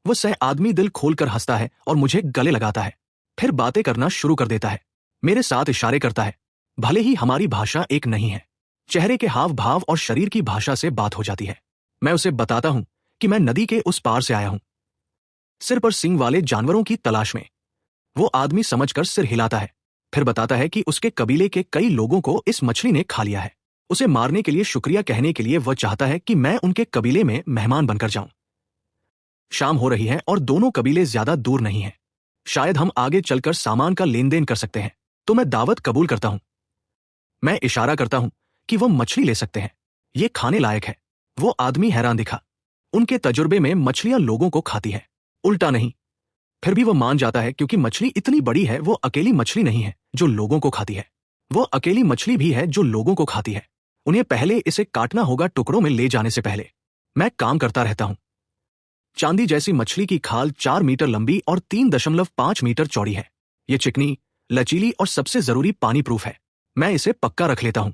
S1: वो सह आदमी दिल खोलकर हंसता है और मुझे गले लगाता है, फिर बातें करना शुरू कर देता है। मेरे साथ इशारे करता है। भले ही हमारी भाषा एक नहीं है, चेहरे के हाव भाव और शरीर की भाषा से बात हो जाती है। मैं उसे बताता हूं कि मैं नदी के उस पार से आया हूं, सिर पर सींग वाले जानवरों की तलाश में। वो आदमी समझकर सिर हिलाता है, फिर बताता है कि उसके कबीले के कई लोगों को इस मछली ने खा लिया है। उसे मारने के लिए शुक्रिया कहने के लिए वह चाहता है कि मैं उनके कबीले में मेहमान बनकर जाऊं। शाम हो रही है और दोनों कबीले ज्यादा दूर नहीं हैं। शायद हम आगे चलकर सामान का लेन देन कर सकते हैं, तो मैं दावत कबूल करता हूं। मैं इशारा करता हूं कि वो मछली ले सकते हैं, ये खाने लायक है। वो आदमी हैरान दिखा। उनके तजुर्बे में मछलियां लोगों को खाती है, उल्टा नहीं। फिर भी वो मान जाता है क्योंकि मछली इतनी बड़ी है। वो अकेली मछली नहीं है जो लोगों को खाती है, वो अकेली मछली भी है जो लोगों को खाती है। उन्हें पहले इसे काटना होगा टुकड़ों में ले जाने से पहले। मैं काम करता रहता हूं। चांदी जैसी मछली की खाल 4 मीटर लंबी और 3.5 मीटर चौड़ी है। ये चिकनी, लचीली और सबसे जरूरी पानी प्रूफ है। मैं इसे पक्का रख लेता हूं।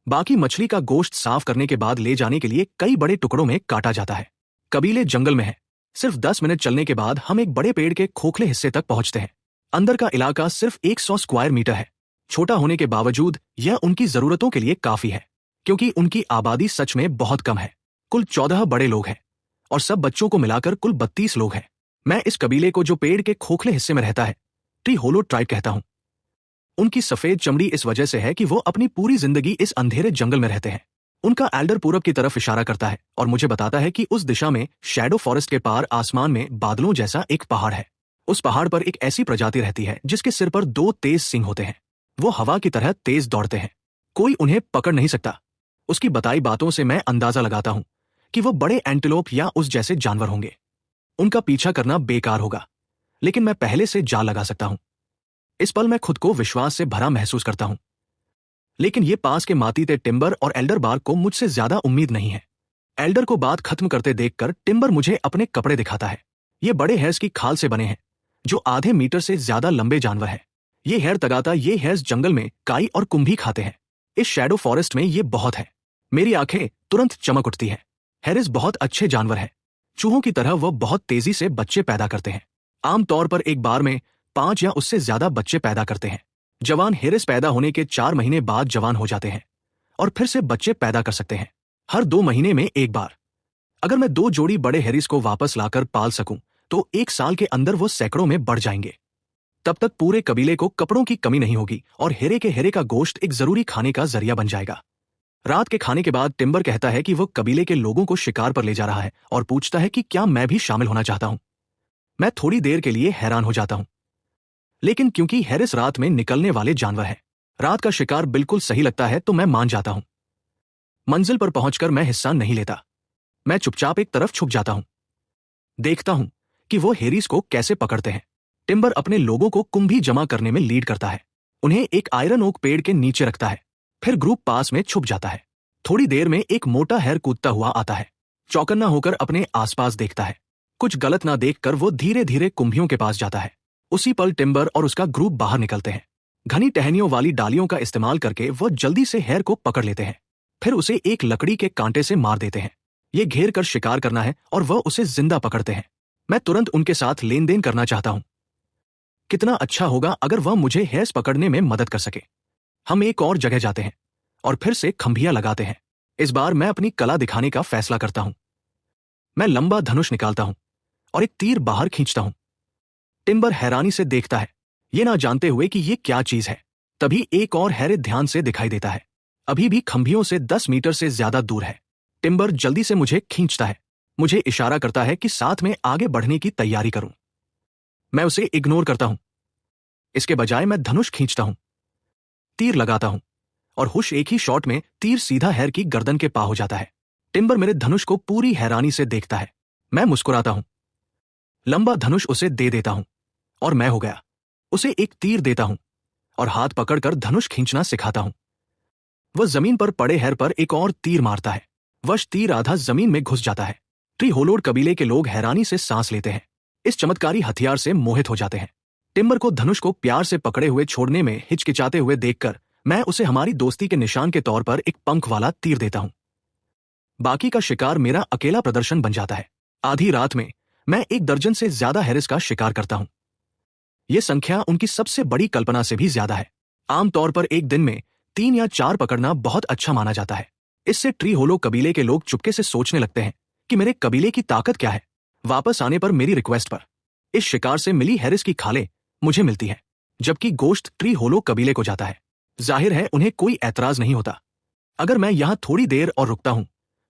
S1: बाकी मछली का गोश्त साफ करने के बाद ले जाने के लिए कई बड़े टुकड़ों में काटा जाता है। कबीले जंगल में है। सिर्फ 10 मिनट चलने के बाद हम एक बड़े पेड़ के खोखले हिस्से तक पहुंचते हैं। अंदर का इलाका सिर्फ 100 स्क्वायर मीटर है। छोटा होने के बावजूद यह उनकी जरूरतों के लिए काफी है, क्योंकि उनकी आबादी सच में बहुत कम है। कुल 14 बड़े लोग हैं और सब बच्चों को मिलाकर कुल 32 लोग हैं। मैं इस कबीले को जो पेड़ के खोखले हिस्से में रहता है ट्री होलो ट्राइब कहता हूं। उनकी सफेद चमड़ी इस वजह से है कि वो अपनी पूरी जिंदगी इस अंधेरे जंगल में रहते हैं। उनका एल्डर पूरब की तरफ इशारा करता है और मुझे बताता है कि उस दिशा में शैडो फॉरेस्ट के पार आसमान में बादलों जैसा एक पहाड़ है। उस पहाड़ पर एक ऐसी प्रजाति रहती है जिसके सिर पर 2 तेज सींग होते हैं। वो हवा की तरह तेज दौड़ते हैं, कोई उन्हें पकड़ नहीं सकता। उसकी बताई बातों से मैं अंदाजा लगाता हूं कि वो बड़े एंटीलोप या उस जैसे जानवर होंगे। उनका पीछा करना बेकार होगा, लेकिन मैं पहले से जाल लगा सकता हूं। इस पल मैं खुद को विश्वास से भरा महसूस करता हूं, लेकिन ये पास के मातीते टिम्बर और एल्डर बार्क को मुझसे ज्यादा उम्मीद नहीं है। एल्डर को बात खत्म करते देखकर टिम्बर मुझे अपने कपड़े दिखाता है। ये बड़े हेयर्स की खाल से बने हैं, जो आधे मीटर से ज्यादा लंबे जानवर है। ये हेयर तगाता ये हेयर्स जंगल में काई और कुंभी खाते हैं। इस शैडो फॉरेस्ट में ये बहुत है। मेरी आंखें तुरंत चमक उठती है। हेरिस बहुत अच्छे जानवर है। चूहों की तरह वह बहुत तेजी से बच्चे पैदा करते हैं। आमतौर पर एक बार में 5 या उससे ज्यादा बच्चे पैदा करते हैं। जवान हेरिस पैदा होने के 4 महीने बाद जवान हो जाते हैं और फिर से बच्चे पैदा कर सकते हैं, हर 2 महीने में एक बार। अगर मैं 2 जोड़ी बड़े हेरिस को वापस लाकर पाल सकूं तो 1 साल के अंदर वो सैकड़ों में बढ़ जाएंगे। तब तक पूरे कबीले को कपड़ों की कमी नहीं होगी और हेरे का गोश्त एक जरूरी खाने का जरिया बन जाएगा। रात के खाने के बाद टिम्बर कहता है कि वो कबीले के लोगों को शिकार पर ले जा रहा है और पूछता है कि क्या मैं भी शामिल होना चाहता हूं। मैं थोड़ी देर के लिए हैरान हो जाता हूं, लेकिन क्योंकि हेरिस रात में निकलने वाले जानवर है, रात का शिकार बिल्कुल सही लगता है तो मैं मान जाता हूं। मंजिल पर पहुंचकर मैं हिस्सा नहीं लेता। मैं चुपचाप एक तरफ छुप जाता हूं, देखता हूं कि वो हेरिस को कैसे पकड़ते हैं। टिम्बर अपने लोगों को कुंभी जमा करने में लीड करता है, उन्हें एक आयरन ओक पेड़ के नीचे रखता है, फिर ग्रुप पास में छुप जाता है। थोड़ी देर में एक मोटा हेयर कूदता हुआ आता है। चौकन्ना होकर अपने आसपास देखता है। कुछ गलत ना देखकर वो धीरे धीरे कुंभियों के पास जाता है। उसी पल टिम्बर और उसका ग्रुप बाहर निकलते हैं। घनी टहनियों वाली डालियों का इस्तेमाल करके वो जल्दी से हेयर को पकड़ लेते हैं, फिर उसे एक लकड़ी के कांटे से मार देते हैं। ये घेर कर शिकार करना है और वह उसे जिंदा पकड़ते हैं। मैं तुरंत उनके साथ लेन देन करना चाहता हूं। कितना अच्छा होगा अगर वह मुझे हेयर्स पकड़ने में मदद कर सके। हम एक और जगह जाते हैं और फिर से खंभियां लगाते हैं। इस बार मैं अपनी कला दिखाने का फैसला करता हूं। मैं लंबा धनुष निकालता हूं और एक तीर बाहर खींचता हूं। टिम्बर हैरानी से देखता है, ये ना जानते हुए कि ये क्या चीज है। तभी एक और हेरे ध्यान से दिखाई देता है, अभी भी खंभियों से 10 मीटर से ज्यादा दूर है। टिम्बर जल्दी से मुझे खींचता है। मुझे इशारा करता है कि साथ में आगे बढ़ने की तैयारी करूं। मैं उसे इग्नोर करता हूं। इसके बजाय मैं धनुष खींचता हूं, तीर लगाता हूं और हुश एक ही शॉट में तीर सीधा हैर की गर्दन के पा हो जाता है। टिम्बर मेरे धनुष को पूरी हैरानी से देखता है। मैं मुस्कुराता हूं, लंबा धनुष उसे दे देता हूं और मैं हो गया। उसे एक तीर देता हूं और हाथ पकड़कर धनुष खींचना सिखाता हूं। वह जमीन पर पड़े हैर पर एक और तीर मारता है। वश तीर आधा जमीन में घुस जाता है। ट्री होलोड कबीले के लोग हैरानी से सांस लेते हैं। इस चमत्कारी हथियार से मोहित हो जाते हैं। टिम्बर को धनुष को प्यार से पकड़े हुए छोड़ने में हिचकिचाते हुए देखकर मैं उसे हमारी दोस्ती के निशान के तौर पर एक पंख वाला तीर देता हूं। बाकी का शिकार मेरा अकेला प्रदर्शन बन जाता है। आधी रात में मैं 1 दर्जन से ज्यादा हैरिस का शिकार करता हूं। यह संख्या उनकी सबसे बड़ी कल्पना से भी ज्यादा है। आमतौर पर एक दिन में 3 या 4 पकड़ना बहुत अच्छा माना जाता है। इससे ट्री होलो कबीले के लोग चुपके से सोचने लगते हैं कि मेरे कबीले की ताकत क्या है। वापस आने पर मेरी रिक्वेस्ट पर इस शिकार से मिली हैरिस की खालें मुझे मिलती है, जबकि गोश्त ट्री होलो कबीले को जाता है। जाहिर है उन्हें कोई ऐतराज नहीं होता। अगर मैं यहां थोड़ी देर और रुकता हूं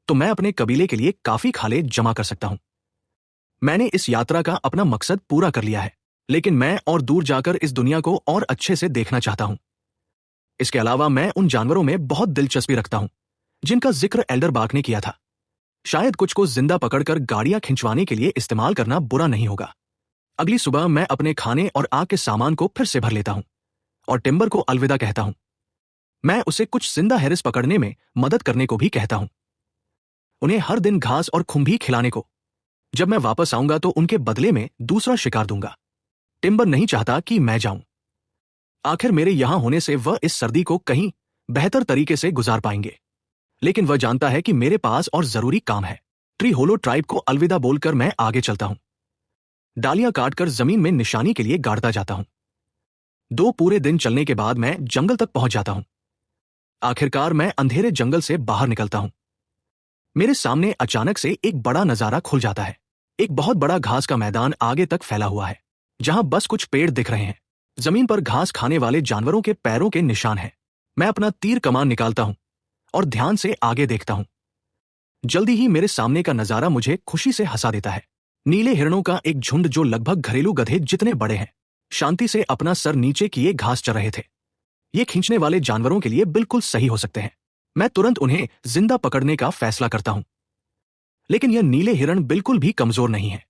S1: तो मैं अपने कबीले के लिए काफी खाले जमा कर सकता हूं। मैंने इस यात्रा का अपना मकसद पूरा कर लिया है, लेकिन मैं और दूर जाकर इस दुनिया को और अच्छे से देखना चाहता हूं। इसके अलावा मैं उन जानवरों में बहुत दिलचस्पी रखता हूं जिनका जिक्र एल्डर बाक ने किया था। शायद कुछ को जिंदा पकड़कर गाड़ियां खिंचवाने के लिए इस्तेमाल करना बुरा नहीं होगा। अगली सुबह मैं अपने खाने और आग के सामान को फिर से भर लेता हूं और टिम्बर को अलविदा कहता हूं। मैं उसे कुछ जिंदा हैरिस पकड़ने में मदद करने को भी कहता हूं, उन्हें हर दिन घास और खुम्भी खिलाने को। जब मैं वापस आऊंगा तो उनके बदले में दूसरा शिकार दूंगा। टिम्बर नहीं चाहता कि मैं जाऊं। आखिर मेरे यहां होने से वह इस सर्दी को कहीं बेहतर तरीके से गुजार पाएंगे, लेकिन वह जानता है कि मेरे पास और जरूरी काम है। ट्री होलो ट्राइब को अलविदा बोलकर मैं आगे चलता हूं। डालियां काटकर जमीन में निशानी के लिए गाड़ता जाता हूं। 2 पूरे दिन चलने के बाद मैं जंगल तक पहुंच जाता हूं। आखिरकार मैं अंधेरे जंगल से बाहर निकलता हूं। मेरे सामने अचानक से एक बड़ा नजारा खुल जाता है। एक बहुत बड़ा घास का मैदान आगे तक फैला हुआ है, जहां बस कुछ पेड़ दिख रहे हैं। जमीन पर घास खाने वाले जानवरों के पैरों के निशान हैं। मैं अपना तीर कमान निकालता हूं और ध्यान से आगे देखता हूं। जल्दी ही मेरे सामने का नजारा मुझे खुशी से हंसा देता है। नीले हिरणों का एक झुंड जो लगभग घरेलू गधे जितने बड़े हैं, शांति से अपना सर नीचे किए घास चर रहे थे। ये खींचने वाले जानवरों के लिए बिल्कुल सही हो सकते हैं। मैं तुरंत उन्हें जिंदा पकड़ने का फैसला करता हूं। लेकिन यह नीले हिरण बिल्कुल भी कमजोर नहीं है।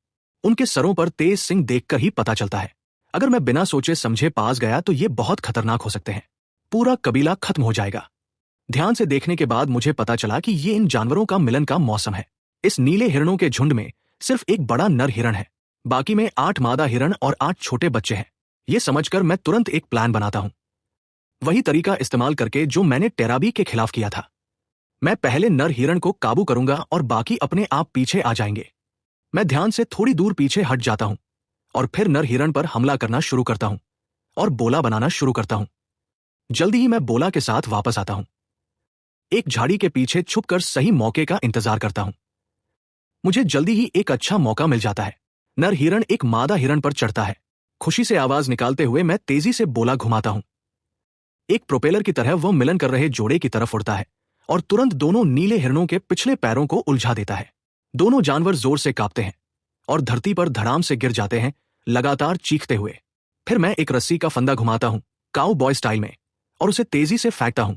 S1: उनके सरों पर तेज सिंग देखकर ही पता चलता है। अगर मैं बिना सोचे समझे पास गया तो ये बहुत खतरनाक हो सकते हैं। पूरा कबीला खत्म हो जाएगा। ध्यान से देखने के बाद मुझे पता चला कि ये इन जानवरों का मिलन का मौसम है। इस नीले हिरणों के झुंड में सिर्फ एक बड़ा नर हिरण है, बाकी में 8 मादा हिरण और 8 छोटे बच्चे हैं। ये समझकर मैं तुरंत एक प्लान बनाता हूं, वही तरीका इस्तेमाल करके जो मैंने टेराबी के खिलाफ किया था। मैं पहले नर हिरण को काबू करूंगा और बाकी अपने आप पीछे आ जाएंगे। मैं ध्यान से थोड़ी दूर पीछे हट जाता हूं और फिर नर हिरण पर हमला करना शुरू करता हूं और बोला बनाना शुरू करता हूं। जल्दी ही मैं बोला के साथ वापस आता हूं। एक झाड़ी के पीछे छुपकर सही मौके का इंतजार करता हूं। मुझे जल्दी ही एक अच्छा मौका मिल जाता है। नर हिरण एक मादा हिरण पर चढ़ता है। खुशी से आवाज निकालते हुए मैं तेजी से बोला घुमाता हूं। एक प्रोपेलर की तरह वह मिलन कर रहे जोड़े की तरफ उड़ता है और तुरंत दोनों नीले हिरणों के पिछले पैरों को उलझा देता है। दोनों जानवर जोर से कांपते हैं और धरती पर धड़ाम से गिर जाते हैं, लगातार चीखते हुए। फिर मैं एक रस्सी का फंदा घुमाता हूं काउ बॉय स्टाइल में और उसे तेजी से फेंकता हूं,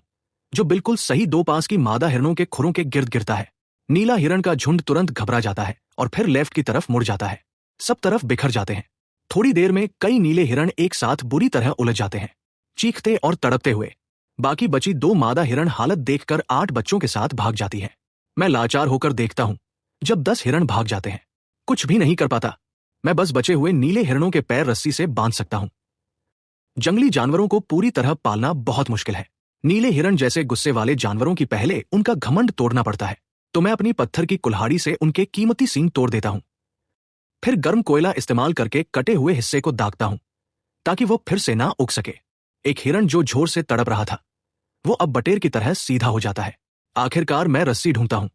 S1: जो बिल्कुल सही 2 पास की मादा हिरणों के खुरों के गिर्द गिरता है। नीला हिरण का झुंड तुरंत घबरा जाता है और फिर लेफ्ट की तरफ मुड़ जाता है। सब तरफ बिखर जाते हैं। थोड़ी देर में कई नीले हिरण एक साथ बुरी तरह उलझ जाते हैं, चीखते और तड़पते हुए। बाकी बची 2 मादा हिरण हालत देखकर 8 बच्चों के साथ भाग जाती है। मैं लाचार होकर देखता हूं जब 10 हिरण भाग जाते हैं। कुछ भी नहीं कर पाता। मैं बस बचे हुए नीले हिरणों के पैर रस्सी से बांध सकता हूं। जंगली जानवरों को पूरी तरह पालना बहुत मुश्किल है। नीले हिरण जैसे गुस्से वाले जानवरों की पहले उनका घमंड तोड़ना पड़ता है, तो मैं अपनी पत्थर की कुल्हाड़ी से उनके कीमती सींग तोड़ देता हूं। फिर गर्म कोयला इस्तेमाल करके कटे हुए हिस्से को दागता हूं ताकि वो फिर से ना उग सके। एक हिरण जो जोर से तड़प रहा था, वो अब बटेर की तरह सीधा हो जाता है। आखिरकार मैं रस्सी ढूंढता हूं,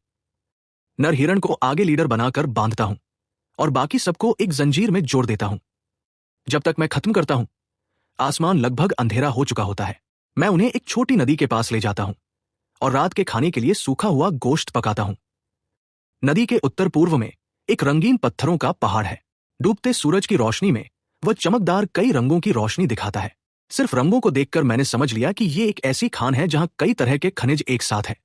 S1: नर हिरण को आगे लीडर बनाकर बांधता हूं और बाकी सबको एक जंजीर में जोड़ देता हूं। जब तक मैं खत्म करता हूं, आसमान लगभग अंधेरा हो चुका होता है। मैं उन्हें एक छोटी नदी के पास ले जाता हूं और रात के खाने के लिए सूखा हुआ गोश्त पकाता हूं। नदी के उत्तर पूर्व में एक रंगीन पत्थरों का पहाड़ है। डूबते सूरज की रोशनी में वह चमकदार कई रंगों की रोशनी दिखाता है। सिर्फ रंगों को देखकर मैंने समझ लिया कि ये एक ऐसी खान है जहां कई तरह के खनिज एक साथ हैं।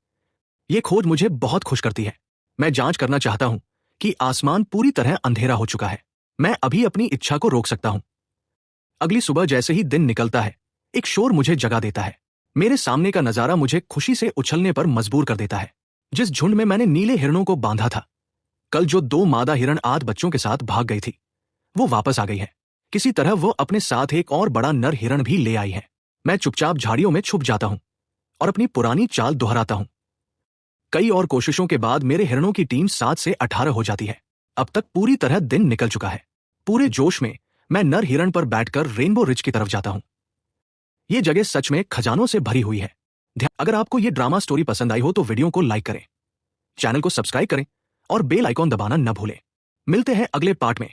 S1: ये खोज मुझे बहुत खुश करती है। मैं जांच करना चाहता हूं कि आसमान पूरी तरह अंधेरा हो चुका है। मैं अभी अपनी इच्छा को रोक सकता हूं। अगली सुबह जैसे ही दिन निकलता है, एक शोर मुझे जगा देता है। मेरे सामने का नजारा मुझे खुशी से उछलने पर मजबूर कर देता है। जिस झुंड में मैंने नीले हिरणों को बांधा था, कल जो 2 मादा हिरण आध बच्चों के साथ भाग गई थी, वो वापस आ गई है। किसी तरह वो अपने साथ एक और बड़ा नर हिरण भी ले आई है। मैं चुपचाप झाड़ियों में छुप जाता हूं और अपनी पुरानी चाल दोहराता हूं। कई और कोशिशों के बाद मेरे हिरणों की टीम 7 से 18 हो जाती है। अब तक पूरी तरह दिन निकल चुका है। पूरे जोश में मैं नर हिरण पर बैठकर रेनबो रिज की तरफ जाता हूं। ये जगह सच में खजानों से भरी हुई है। अगर आपको ये ड्रामा स्टोरी पसंद आई हो तो वीडियो को लाइक करें, चैनल को सब्सक्राइब करें और बेल आइकॉन दबाना न भूलें। मिलते हैं अगले पार्ट में।